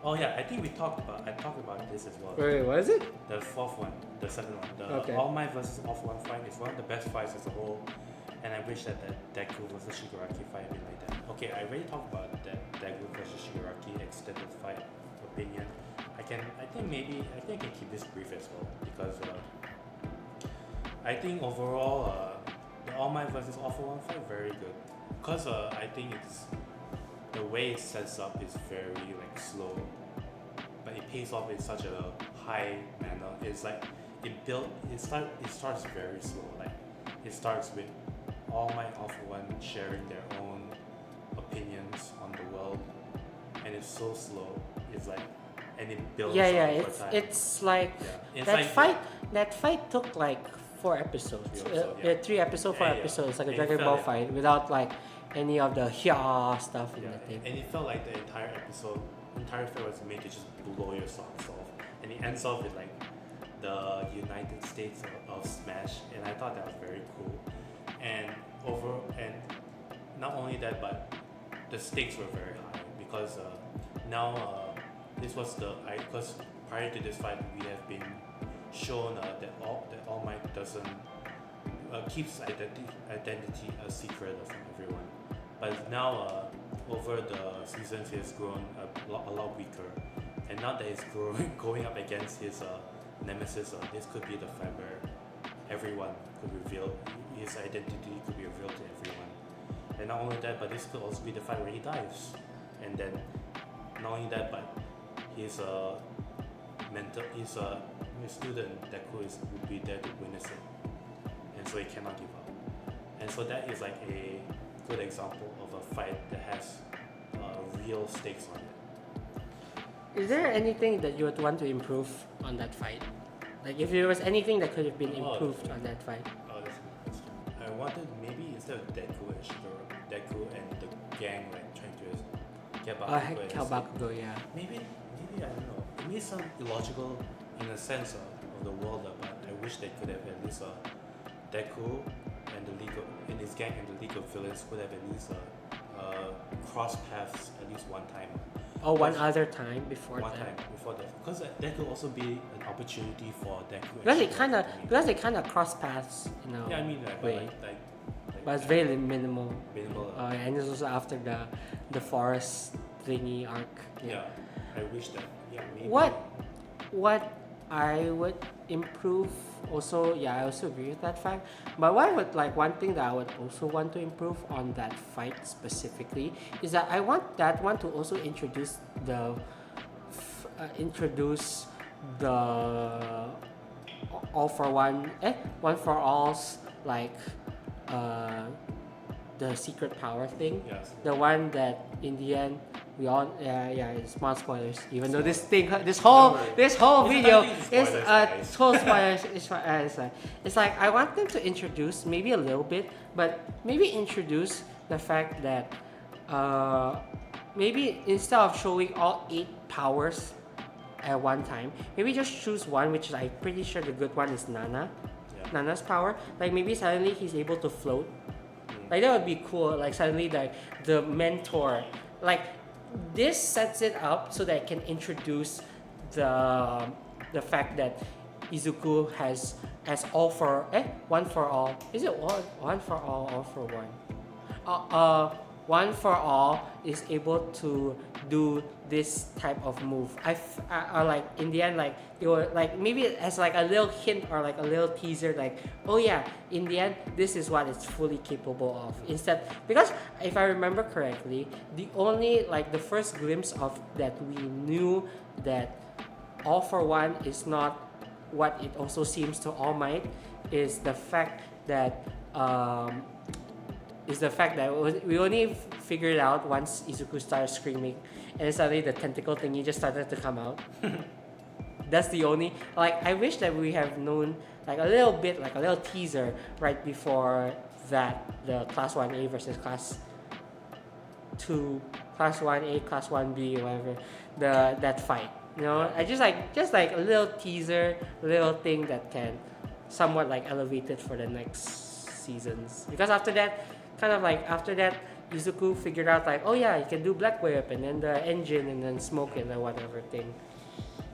Oh yeah, I think I talked about this as well. Wait, what is it? The fourth one, the second one, the Okay. All Might versus All for One fight is one of the best fights as a whole, and I wish that Deku versus Shigaraki fight had been like that. Okay, I already talked about that Deku versus Shigaraki extended fight opinion. I think I can keep this brief as well because I think overall the All Might versus All for One fight very good because I think it's the way it sets up is very like slow, but it pays off in such a high manner. It's like it starts very slow. Like it starts with All Might All for One sharing their own opinions on the world, and it's so slow. It's like and it builds up over time. It's like It's that like fight. That fight took like 4 episodes. 3 episodes, 4 episodes, like a And Dragon it Ball felt fight without like any of the hya stuff in Yeah, the thing. and it felt like the entire fight was made to just blow your socks off, and it ends off with like the United States of Smash, and I thought that was very cool. And not only that, but the stakes were very high because this was because prior to this fight we have been shown that All Might doesn't keeps identity a secret from everyone. But now, over the seasons, he has grown a lot weaker. And now that he's going up against his nemesis, this could be the fight where everyone could reveal his identity, could be revealed to everyone. And not only that, but this could also be the fight where he dies. And then, not only that, but his student Deku would be there to witness it. And so he cannot give up. And so that is like a good example of a fight that has real stakes on it. Is there anything that you would want to improve on that fight? Like if there was anything that could have been improved on that fight? Oh, that's a good question. I wanted maybe instead of Deku and the gang like trying to get Bakugo, yeah. Maybe I don't know. It may sound illogical in a sense of the world, but I wish they could have at least Deku and the League and his gang and the League of Villains could have at least cross paths at least one time. Or one other time before One that. time before that, because that could also be an opportunity for Deku. Because they kind of cross paths, Yeah, I mean like, way. like But it's very minimal. minimal. And it's also after the forest thingy arc. Yeah, I wish that. Yeah, maybe. What I would improve also. Yeah, I also agree with that fact. But what I would like one thing that I would also want to improve on that fight specifically is that I want that one to also introduce the all for one one for all's like uh the secret power thing. Yes. The one that in the end we all it's small spoilers. Even though this thing Don't worry. this whole It's video not is spoilers, guys. total spoilers. It's like I want them to introduce maybe a little bit, but maybe introduce the fact that maybe instead of showing all 8 powers at one time, maybe just choose one, which is I'm pretty sure the good one is Nana. Yeah. Nana's power. Like maybe suddenly he's able to float. Like that would be cool. Like suddenly the mentor, like this sets it up so that it can introduce the fact that Izuku has as all for one for all. Is it one for all for one? One for all is able to do this type of move. I like in the end like it was like maybe as like a little hint or like a little teaser like oh yeah in the end this is what it's fully capable of instead because if I remember correctly the only like the first glimpse of that we knew that all for one is not what it also seems to All Might is the fact that we only figured out once Izuku started screaming and suddenly the tentacle thingy just started to come out. That's the only like I wish that we have known like a little bit like a little teaser right before that the class 1A versus class 2 class 1A class 1B whatever that fight you know I just like a little teaser little thing that can somewhat like elevate it for the next seasons because after that Izuku figured out like oh yeah you can do Black Whip and then the engine and then smoke it and whatever thing.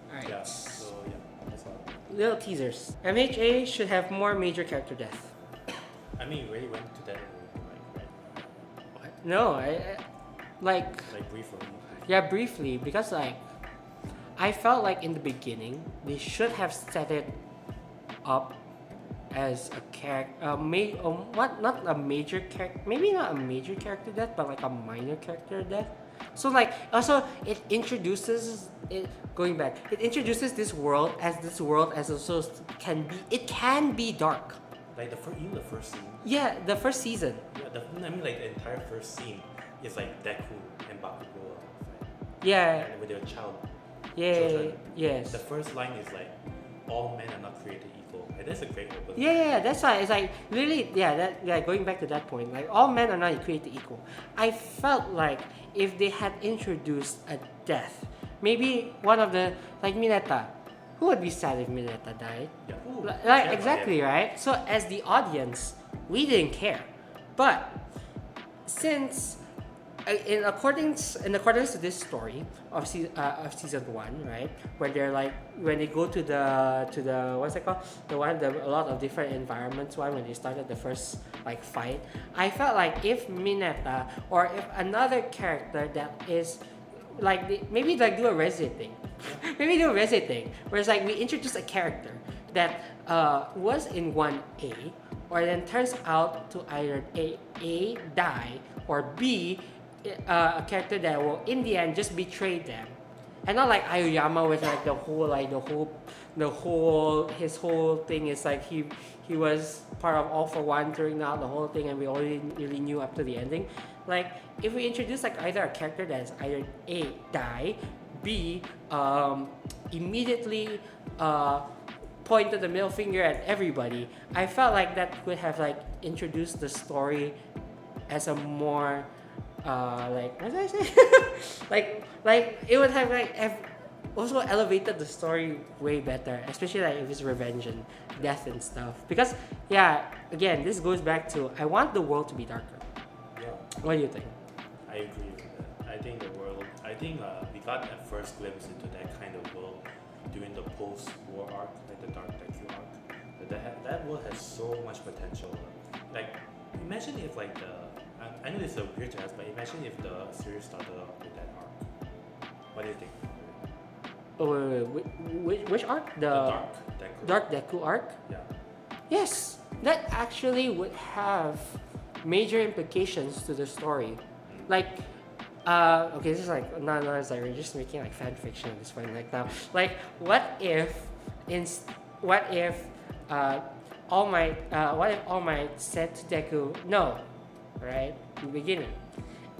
Alright. Yeah. So yeah, that's all. Little teasers. MHA should have more major character death. I mean, you already went to that already, right? What? No, I like briefly. yeah briefly because like I felt like in the beginning they should have set it up as a character, not a major character, maybe not a major character death, but like a minor character death. So like also it introduces this world as also can be dark. Like even the first scene. Yeah, the first season. Yeah, I mean like the entire first scene is like Deku and Bakugo fight. Yeah. And with their child. Yeah. Children. Yes. The first line is like, all men are not created equal. And that's a great opening. Yeah, that's why it's like really going back to that point, like all men are not created equal. I felt like if they had introduced a death, maybe one of the like Mineta, who would be sad if Mineta died? Yeah. Like exactly right. So as the audience, we didn't care, but since in accordance to this story of season 1, right, where they're like when they go to the what's it called, a lot of different environments when they started the first like fight, I felt like if Mineta or if another character that is like maybe like do a Resident thing, where it's like we introduce a character that was in 1A or then turns out to either A die or B a character that will in the end just betray them, and not like Aoyama with like his whole thing is like he was part of All for One during out the whole thing and we already really knew up to the ending. Like if we introduce like either a character that is either A die, B immediately pointed the middle finger at everybody, I felt like that could have like introduced the story as a more like what did I say? like it would have like also elevated the story way better, especially like if it's revenge and death and stuff. Because yeah, again, this goes back to I want the world to be darker. Yeah. What do you think? I agree with that. I think we got a first glimpse into that kind of world during the post-war arc, like the Dark Deku arc. But that world has so much potential. Like imagine if like I know this is weird to ask, but imagine if the series started out with that arc. What do you think? Oh, which arc? The Dark Deku. Dark Deku arc? Yeah. Yes, that actually would have major implications to the story. Like, okay, this is like not it's like we're just making like fan fiction at this point. Like now, like in what if uh, what if All Might said to Deku no, right, in the beginning,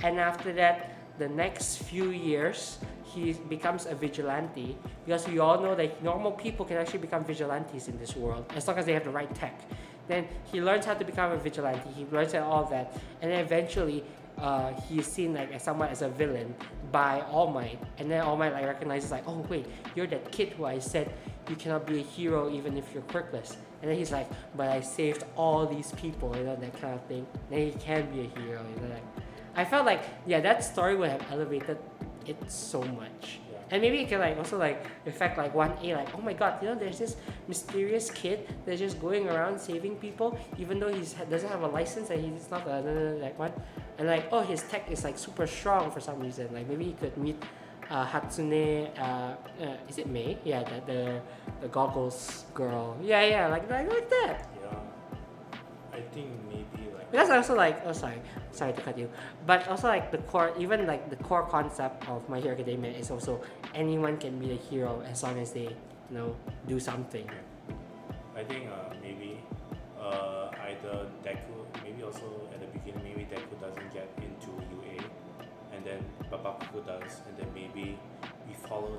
and after that, the next few years he becomes a vigilante because we all know that normal people can actually become vigilantes in this world as long as they have the right tech. Then he learns how to become a vigilante. He learns all that, and then eventually he's seen like as somewhat as a villain by All Might, and then All Might like recognizes like, oh wait, you're that kid who I said you cannot be a hero even if you're quirkless. And then he's like, but I saved all these people, that kind of thing. Then he can be a hero, like. I felt like that story would have elevated it so much. Yeah. And maybe it can like also like affect like 1A, like, oh my god, there's this mysterious kid that's just going around saving people even though he doesn't have a license and he's not like one. And like, oh, his tech is like super strong for some reason. Like maybe he could meet Hatsune, is it Mei? Yeah, the goggles girl. Yeah, like that. Yeah. I think maybe like. Because also like, oh sorry to cut you, but also like the core concept of My Hero Academia is also anyone can be a hero as long as they do something. I think maybe either Deku, maybe also at the beginning, maybe Deku doesn't get into UA, and then Babaku does, and then maybe we follow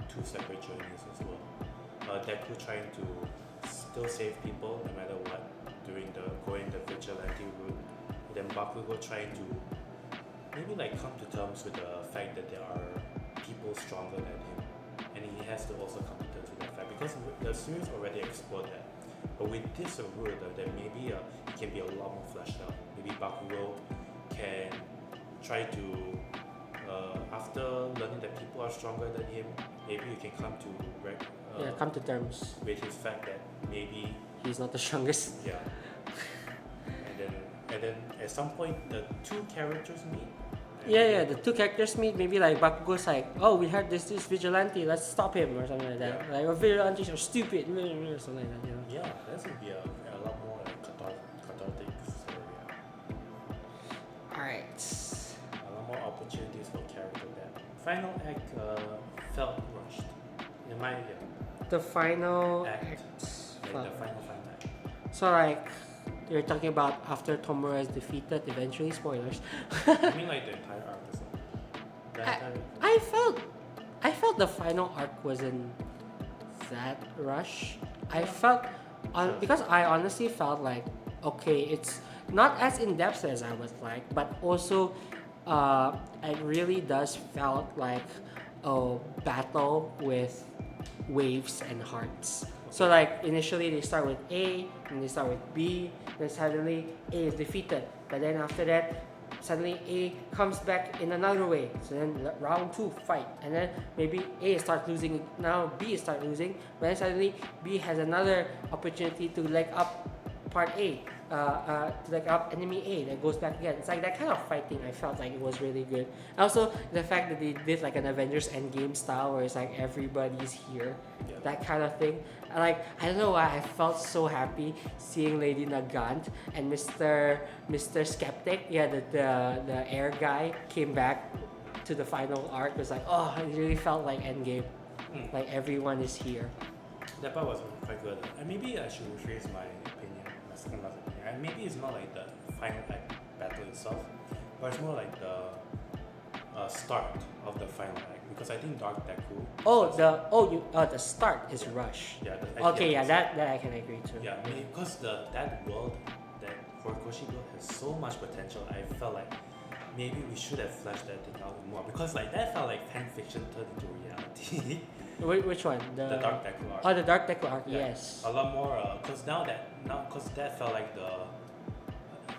two separate journeys as well. Deku trying to still save people no matter what during going the vigilante route, and then Bakugo trying to maybe like come to terms with the fact that there are people stronger than him, and he has to also come to terms with that fact because the series already explored that. But with this route, that maybe it can be a lot more fleshed out. Maybe Bakugo can try to after learning that people are stronger than him, maybe you can come to come to terms with his fact that maybe he's not the strongest. Yeah. And then at some point the two characters meet. Yeah, the two characters meet. Maybe like Bakugo's like, oh, we heard this vigilante, let's stop him or something like that. Yeah. Like, or vigilantes are stupid or something like that. Yeah, that would be a lot more like cathartic story. Yeah. Alright. A lot more opportunities for character there. Final act felt rushed. In my opinion. The final Act. act. Like the final act. So like, you're talking about after Tomura is defeated, eventually, spoilers. I mean like the entire arc as well. The entire I felt the final arc wasn't that rush. I felt because I honestly felt like, okay, it's not as in depth as I would like, but also it really does felt like a battle with waves and hearts. So like initially they start with A, and they start with B, then suddenly A is defeated. But then after that, suddenly A comes back in another way. So then round 2 fight, and then maybe A starts losing. Now B starts losing, but then suddenly B has another opportunity to leg up part A, to leg up enemy A that goes back again. It's like that kind of fighting. I felt like it was really good. Also, the fact that they did like an Avengers Endgame style, where it's like everybody's here, that kind of thing. Like, I don't know why I felt so happy seeing Lady Nagant and Mr. Skeptic, the air guy, came back to the final arc. It was like, oh, it really felt like Endgame. Like everyone is here. That part was quite good. And maybe I should rephrase my opinion, my second last opinion. And maybe it's not like the final act battle itself, but it's more like the start of the final act. Because I think Dark Deku. The start is rush. Yeah. That I can agree to. Yeah, because that world, that Horikoshi world has so much potential. I felt like maybe we should have fleshed that thing out more, because like that felt like fan fiction turned into reality. Which one? The Dark Deku arc. Oh, the Dark Deku arc. Yeah, Yes. a lot more. Because that felt like the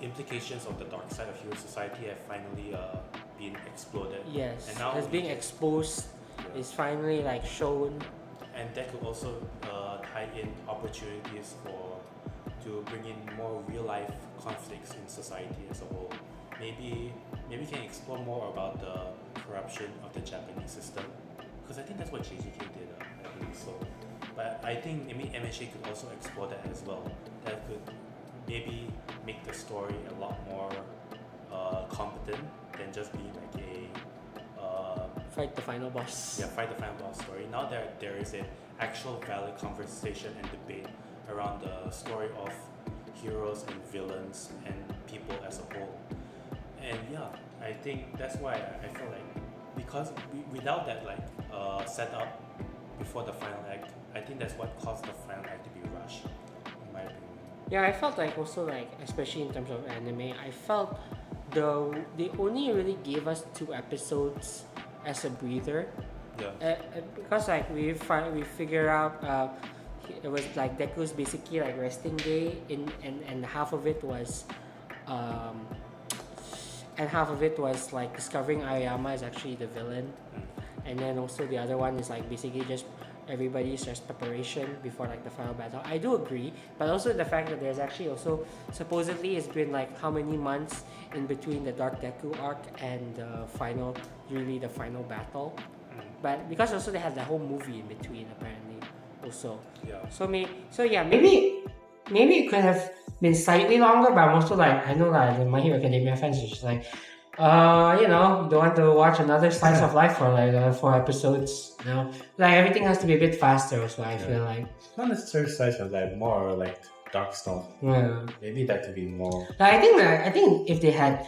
implications of the dark side of human society have finally been exploded. Yes. And now it's being exposed. Yeah. It's finally like shown. And that could also tie in opportunities to bring in more real life conflicts in society as a whole. Maybe we can explore more about the corruption of the Japanese system, because I think that's what JJK did. I believe so. But I think maybe MHA could also explore that as well. That could maybe make the story a lot more competent than just being like a Fight the final boss. fight the final boss story. Now there is an actual valid conversation and debate around the story of heroes and villains and people as a whole. And I think that's why I feel like because without that setup before the final act, I think that's what caused the final act to be rushed, in my opinion. Yeah, I felt like also like especially in terms of anime, I felt they only really gave us 2 episodes as a breather. Yeah. Because like we figure out it was like Deku's basically like resting day and half of it was like discovering Aoyama is actually the villain, and then also the other one is like basically just everybody's just preparation before like the final battle. I do agree, but also the fact that there's actually also supposedly it's been like how many months in between the Dark Deku arc and the final battle. But because also they had the whole movie in between apparently also. Yeah. So maybe it could have been slightly longer, but I'm also like I know that the My Hero Academia fans are just like don't want to watch another slice of life for like 4 episodes. Like everything has to be a bit faster. So I feel like not necessarily slice of life, more like dark stuff. Yeah. Maybe that could be more. I think if they had,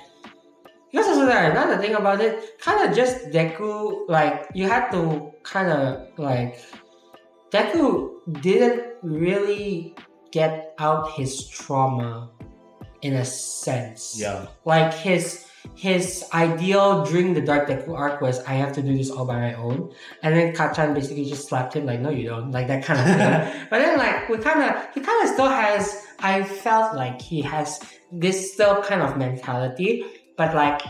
because also another thing about it, kind of just Deku, like you had to kind of like Deku didn't really get out his trauma in a sense. Yeah. Like his ideal during the Dark Deku arc was I have to do this all by my own, and then Kachan basically just slapped him like no you don't, like that kind of thing. But then like he kind of still has, I felt like he has this still kind of mentality, but like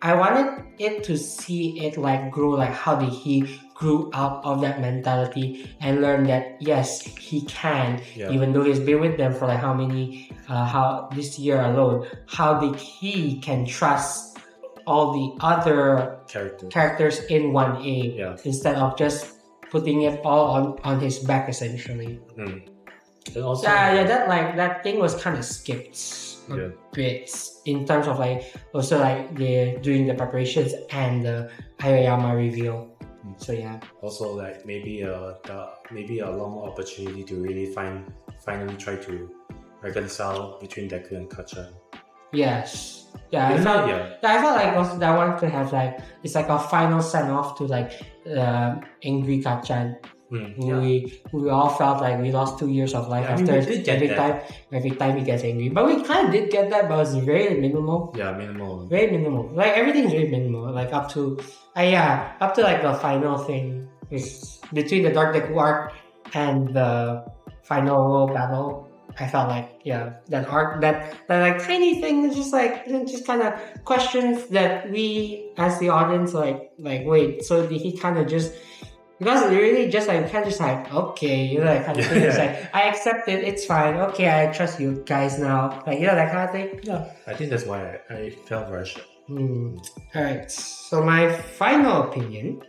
I wanted it to see it like grow, like how did he grew out of that mentality and learn that yes he can, even though he's been with them for like how this year alone, how did he can trust all the other characters in 1A instead of just putting it all on his back essentially. And also, that thing was kind of skipped a bit in terms of like also like the doing the preparations and the Aoyama reveal. So also like maybe a lot more opportunity to really finally try to reconcile between Deku and Kachan. Yes. I felt like also that one could have like it's like a final send off to like angry Kachan. We all felt like we lost 2 years of life after every time he gets angry. But we kind of did get that, but it was very minimal. Yeah, minimal. Very minimal. Like everything's very minimal. Like up to like the final thing is between the Dark Deku arc and the final battle. I felt like that arc, that like tiny thing is just kind of questions that we as the audience like wait, so did he kind of just, because it really just like you can't just like okay, like kind of thing. It's like I accept it, it's fine, okay, I trust you guys now, like that kind of thing. I think that's why I felt rushed. Alright, so my final opinion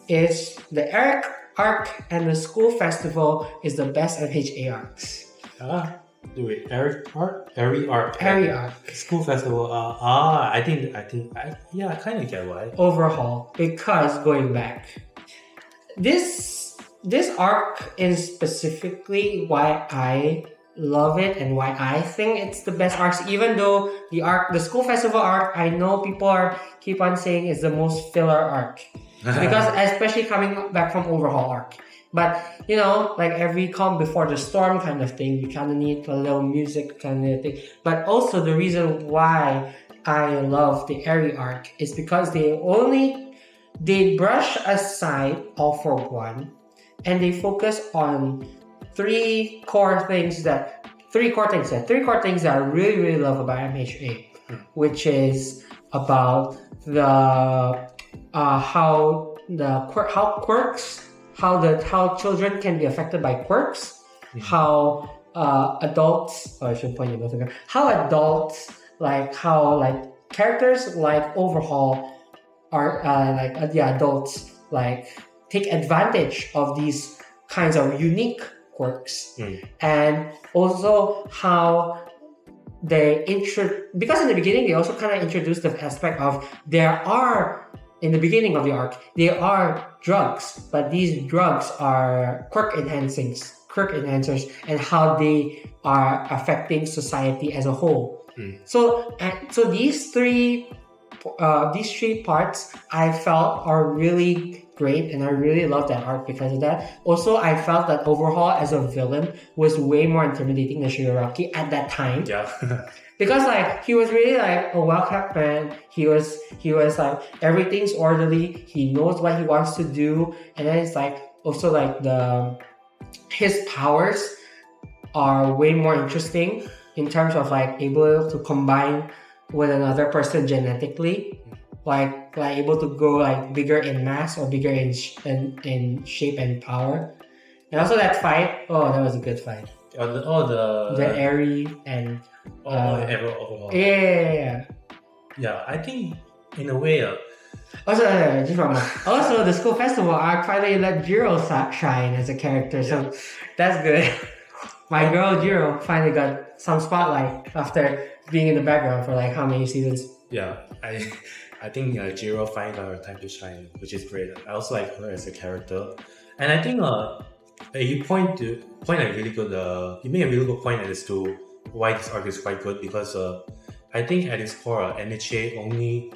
is the Eric arc and the school festival is the best MHA arcs. Eric arc. School festival. I kind of get why. Overhaul, because going back, this arc is specifically why I love it and why I think it's the best arcs. Even though the school festival arc, I know people keep on saying is the most filler arc. Because especially coming back from Overhaul arc. But like every calm before the storm kind of thing, you kind of need a little music kind of thing. But also the reason why I love the Eri arc is because they brush aside All for One and they focus on three core things that I really, really love about MHA, which is about how quirks, how children can be affected by quirks, how adults, I should point you both again, how adults, how characters like Overhaul the adults like take advantage of these kinds of unique quirks, and also how because in the beginning they also kind of introduced the aspect of in the beginning of the arc there are drugs, but these drugs are quirk enhancers, and how they are affecting society as a whole. So these three parts I felt are really great, and I really love that arc because of that. Also, I felt that overhaul as a villain was way more intimidating than Shigaraki at that time. Yeah. Because like he was really like a well-kept man. He was like everything's orderly. He knows what he wants to do, and then it's like also like his powers are way more interesting in terms of like able to combine with another person genetically, like able to go like bigger in mass or bigger in shape and power. And also that fight, that was a good fight. The Airy and overall. Yeah. Yeah, I think in a way. Also, just one more. Also, the school festival arc finally let Jiro shine as a character, so that's good. My girl Jiro finally got some spotlight after being in the background for like how many seasons? Yeah, I think Jiro finally got her time to shine, which is great. I also like her as a character, and I think you made a really good point as to why this arc is quite good, because I think at its core, MHA only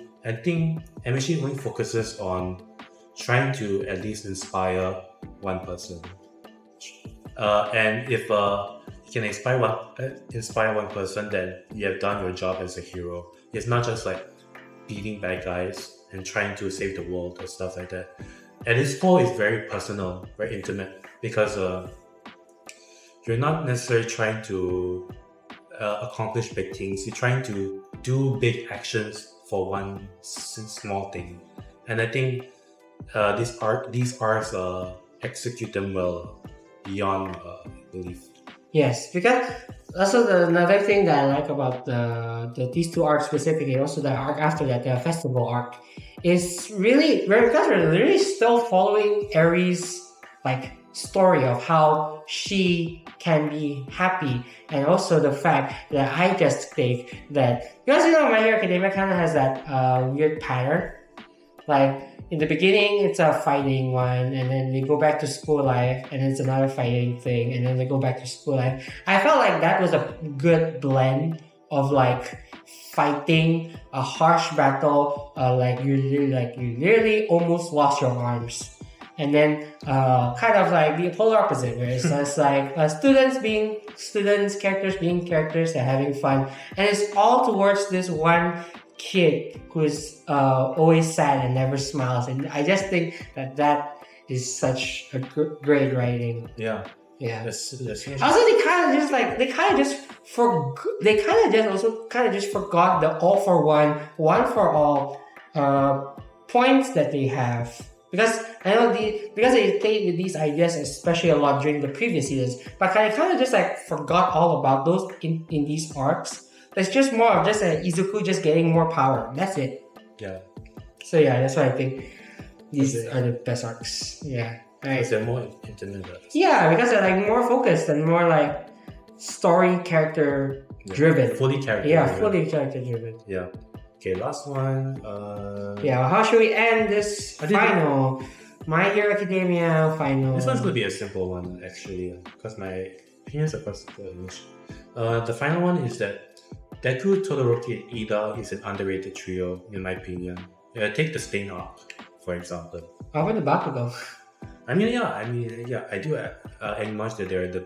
focuses on trying to at least inspire one person. And if you can inspire one person, then you have done your job as a hero. It's not just like beating bad guys and trying to save the world or stuff like that. At its core, it's very personal, very intimate, because you're not necessarily trying to accomplish big things. You're trying to do big actions for one small thing, and I think these arcs execute them well beyond belief. Yes, because also another thing that I like about these two arcs specifically, also the arc after that, the festival arc, is really because we're really still following Eri's like story of how she can be happy, and also the fact that I just think that because My Hero Academia kind of has that weird pattern, like in the beginning it's a fighting one, and then they go back to school life and it's another fighting thing, and then they go back to school life. I felt like that was a good blend of like fighting a harsh battle, you literally almost lost your arms, and then kind of like the polar opposite, where it's just like characters being characters, they're having fun, and it's all towards this one kid who's always sad and never smiles, and I just think that is such a great writing. Yeah. Also, they kind of just forgot the all for one for all points that they have, because I know because they played with these ideas especially a lot during the previous seasons, but I kind of just like forgot all about those in these arcs. It's just more of just an Izuku just getting more power. That's it. Yeah. So yeah, that's why I think these are the best arcs. Yeah. Right. Because they're more intimate. Yeah, because they're like more focused and more like story character driven. Fully character. Yeah, fully character driven. Yeah. Okay, last one. How should we end this final? My Hero Academia final. This one's gonna be a simple one actually, because my opinions are quite simple. The final one is that Deku, Todoroki, and Iida is an underrated trio in my opinion. Take the Stain arc, for example. How about the Bakugo? I do acknowledge that they're the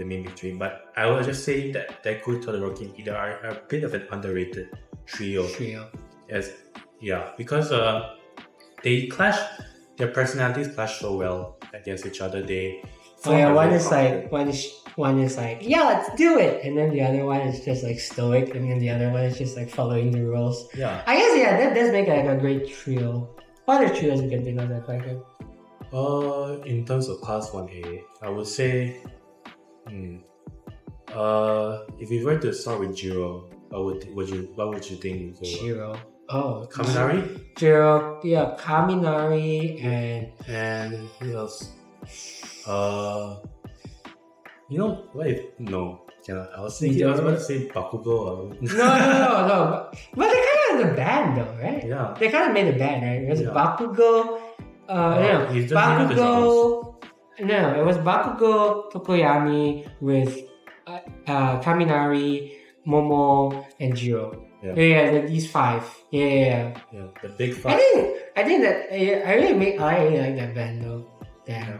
main big three, but I will just say that Deku, Todoroki, and Iida are a bit of an underrated trio. Because they clash, their personalities clash so well against each other. One is like, yeah, let's do it, and then the other one is just like stoic, and then the other one is just like following the rules. Yeah, I guess that does make like a great trio. What other trios you can think of that quite good? In terms of class 1A, I would say, if we were to start with Jiro, what would you think? Jiro. Kaminari Jiro, yeah, Kaminari, and who else? Wait, no. I was about to say Bakugo. No. But they kind of had a band though, right? Yeah. They kind of made a band, right? It was Yeah. Bakugo. It was Bakugo, Tokoyami with Kaminari, Momo, and Jiro. Yeah. These five. Yeah. Yeah, the big five. I think that I really like that band though. Yeah.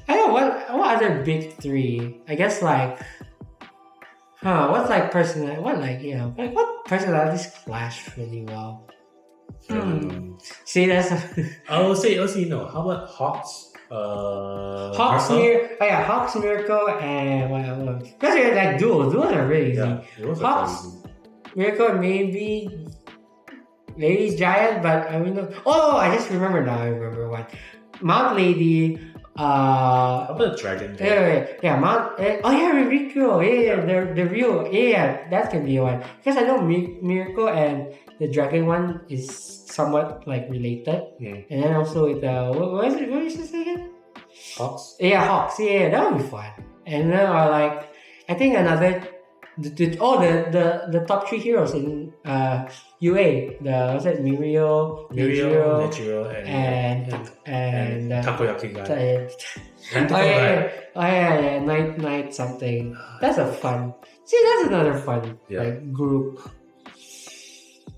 I don't know what other big three. I guess like, what's like what personalities clash really well? See, that's I'll say no. How about Hawks? Hawks, Hawks, Miracle, and what? Because they're like duos. Duos are really easy. Yeah, Hawks, Miracle, maybe Giant, but I mean, I just remember now. I remember one. Mount Lady. How about Dragon? Mount. Rico. The real. That can be one. Because I know Miracle and the Dragon one is somewhat like related. Yeah. And then also with what is it? What is this again? Hawks. Yeah, Hawks. Yeah, that would be fun. And then I think another. The top three heroes in UA. What's that? Mirio, Nejiro, and Takoyaki guy. Night something. That's a fun. See, that's another fun group.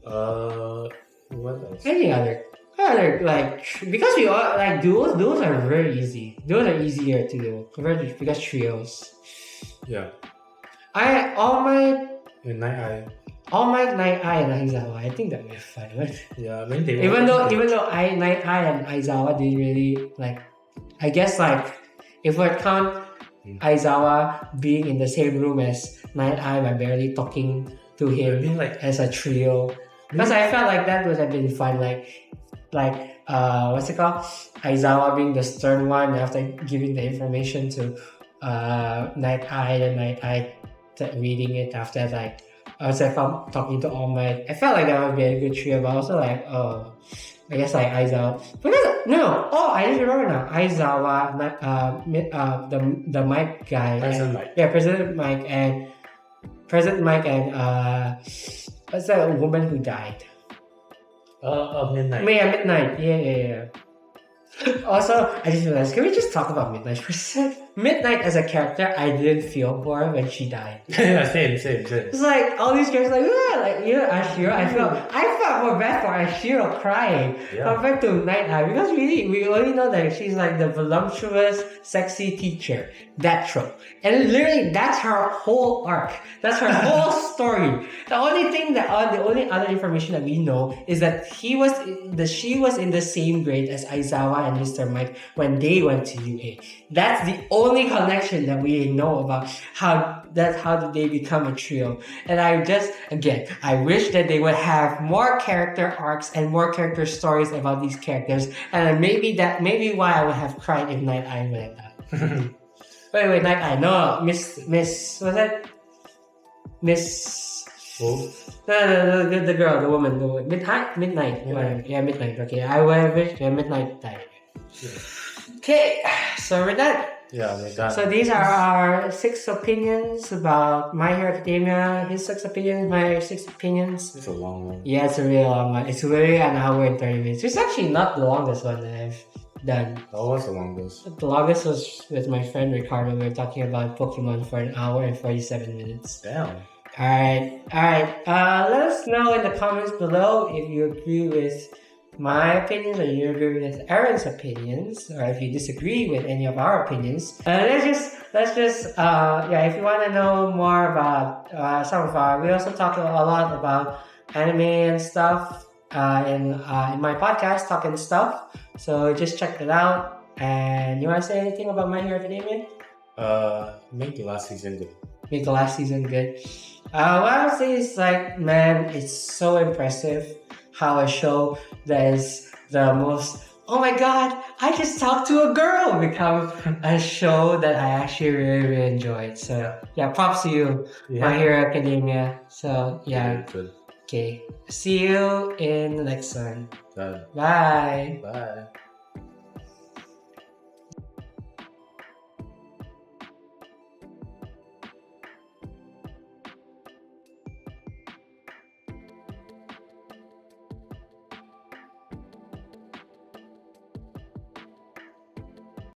What else? Any other because we all like duos. Duos are very easy. Duos are easier to do compared to because trios. Yeah. All Might, Night Eye, and Aizawa. I think that would be fun, right? Yeah, I mean even though Night Eye and Aizawa didn't really like. I guess like if we count Aizawa being in the same room as Night Eye by barely talking to him as a trio, because I felt like that would have been fun. Like what's it called? Aizawa being the stern one after giving the information to Night Eye, and Night Eye reading it after talking to All Might. I felt like that would be a good trio, but also I guess like Aizawa. I just remember now. Aizawa, the Mike guy. President Mike. Yeah, President Mike and what's that woman who died? Midnight. Midnight. Yeah. Also, I just realized, can we just talk about Midnight for a sec? Midnight as a character, I didn't feel for her when she died. Yeah, same. It's like all these characters, Ashiro. I felt more bad for Ashiro crying compared to Night Eye, because we only know that she's like the voluptuous, sexy teacher. That trope, and literally that's her whole arc. That's her whole story. The only other information that we know is that she was in the same grade as Aizawa and Mr. Mike when they went to UA. That's the only connection that we know about how did they become a trio. And I wish that they would have more character arcs and more character stories about these characters. And maybe why I would have cried if Night Eye would have died. Wait, Night Eye. No, Miss. Was that Miss? Oh. No, the girl, the woman. Midnight. Yeah, Midnight. Okay, I would wish Midnight died. Okay, so we're done. Yeah, we're done. So these are our 6 opinions about My Hero Academia. His 6 opinions, my 6 opinions. It's a long one. Yeah, it's a really long one. It's really an hour and 30 minutes. It's actually not the longest one that I've done. What was the longest? The longest was with my friend Ricardo. We were talking about Pokemon for an hour and 47 minutes. Damn. Alright. Let us know in the comments below if you agree with my opinions or you agree with Aaron's opinions, or if you disagree with any of our opinions. Let's just if you want to know more about some of our, we also talk a lot about anime and stuff in my podcast, Talking Stuff. So just check it out. And you want to say anything about My Hero Academia? Make the last season good. Make the last season good. What I would say is it's so impressive how a show that is the most, oh my god, I just talked to a girl, become a show that I actually really, really enjoyed. So yeah, props to you, My Hero Academia. So yeah. Good. Okay, see you in the next one. Done. Bye. Bye.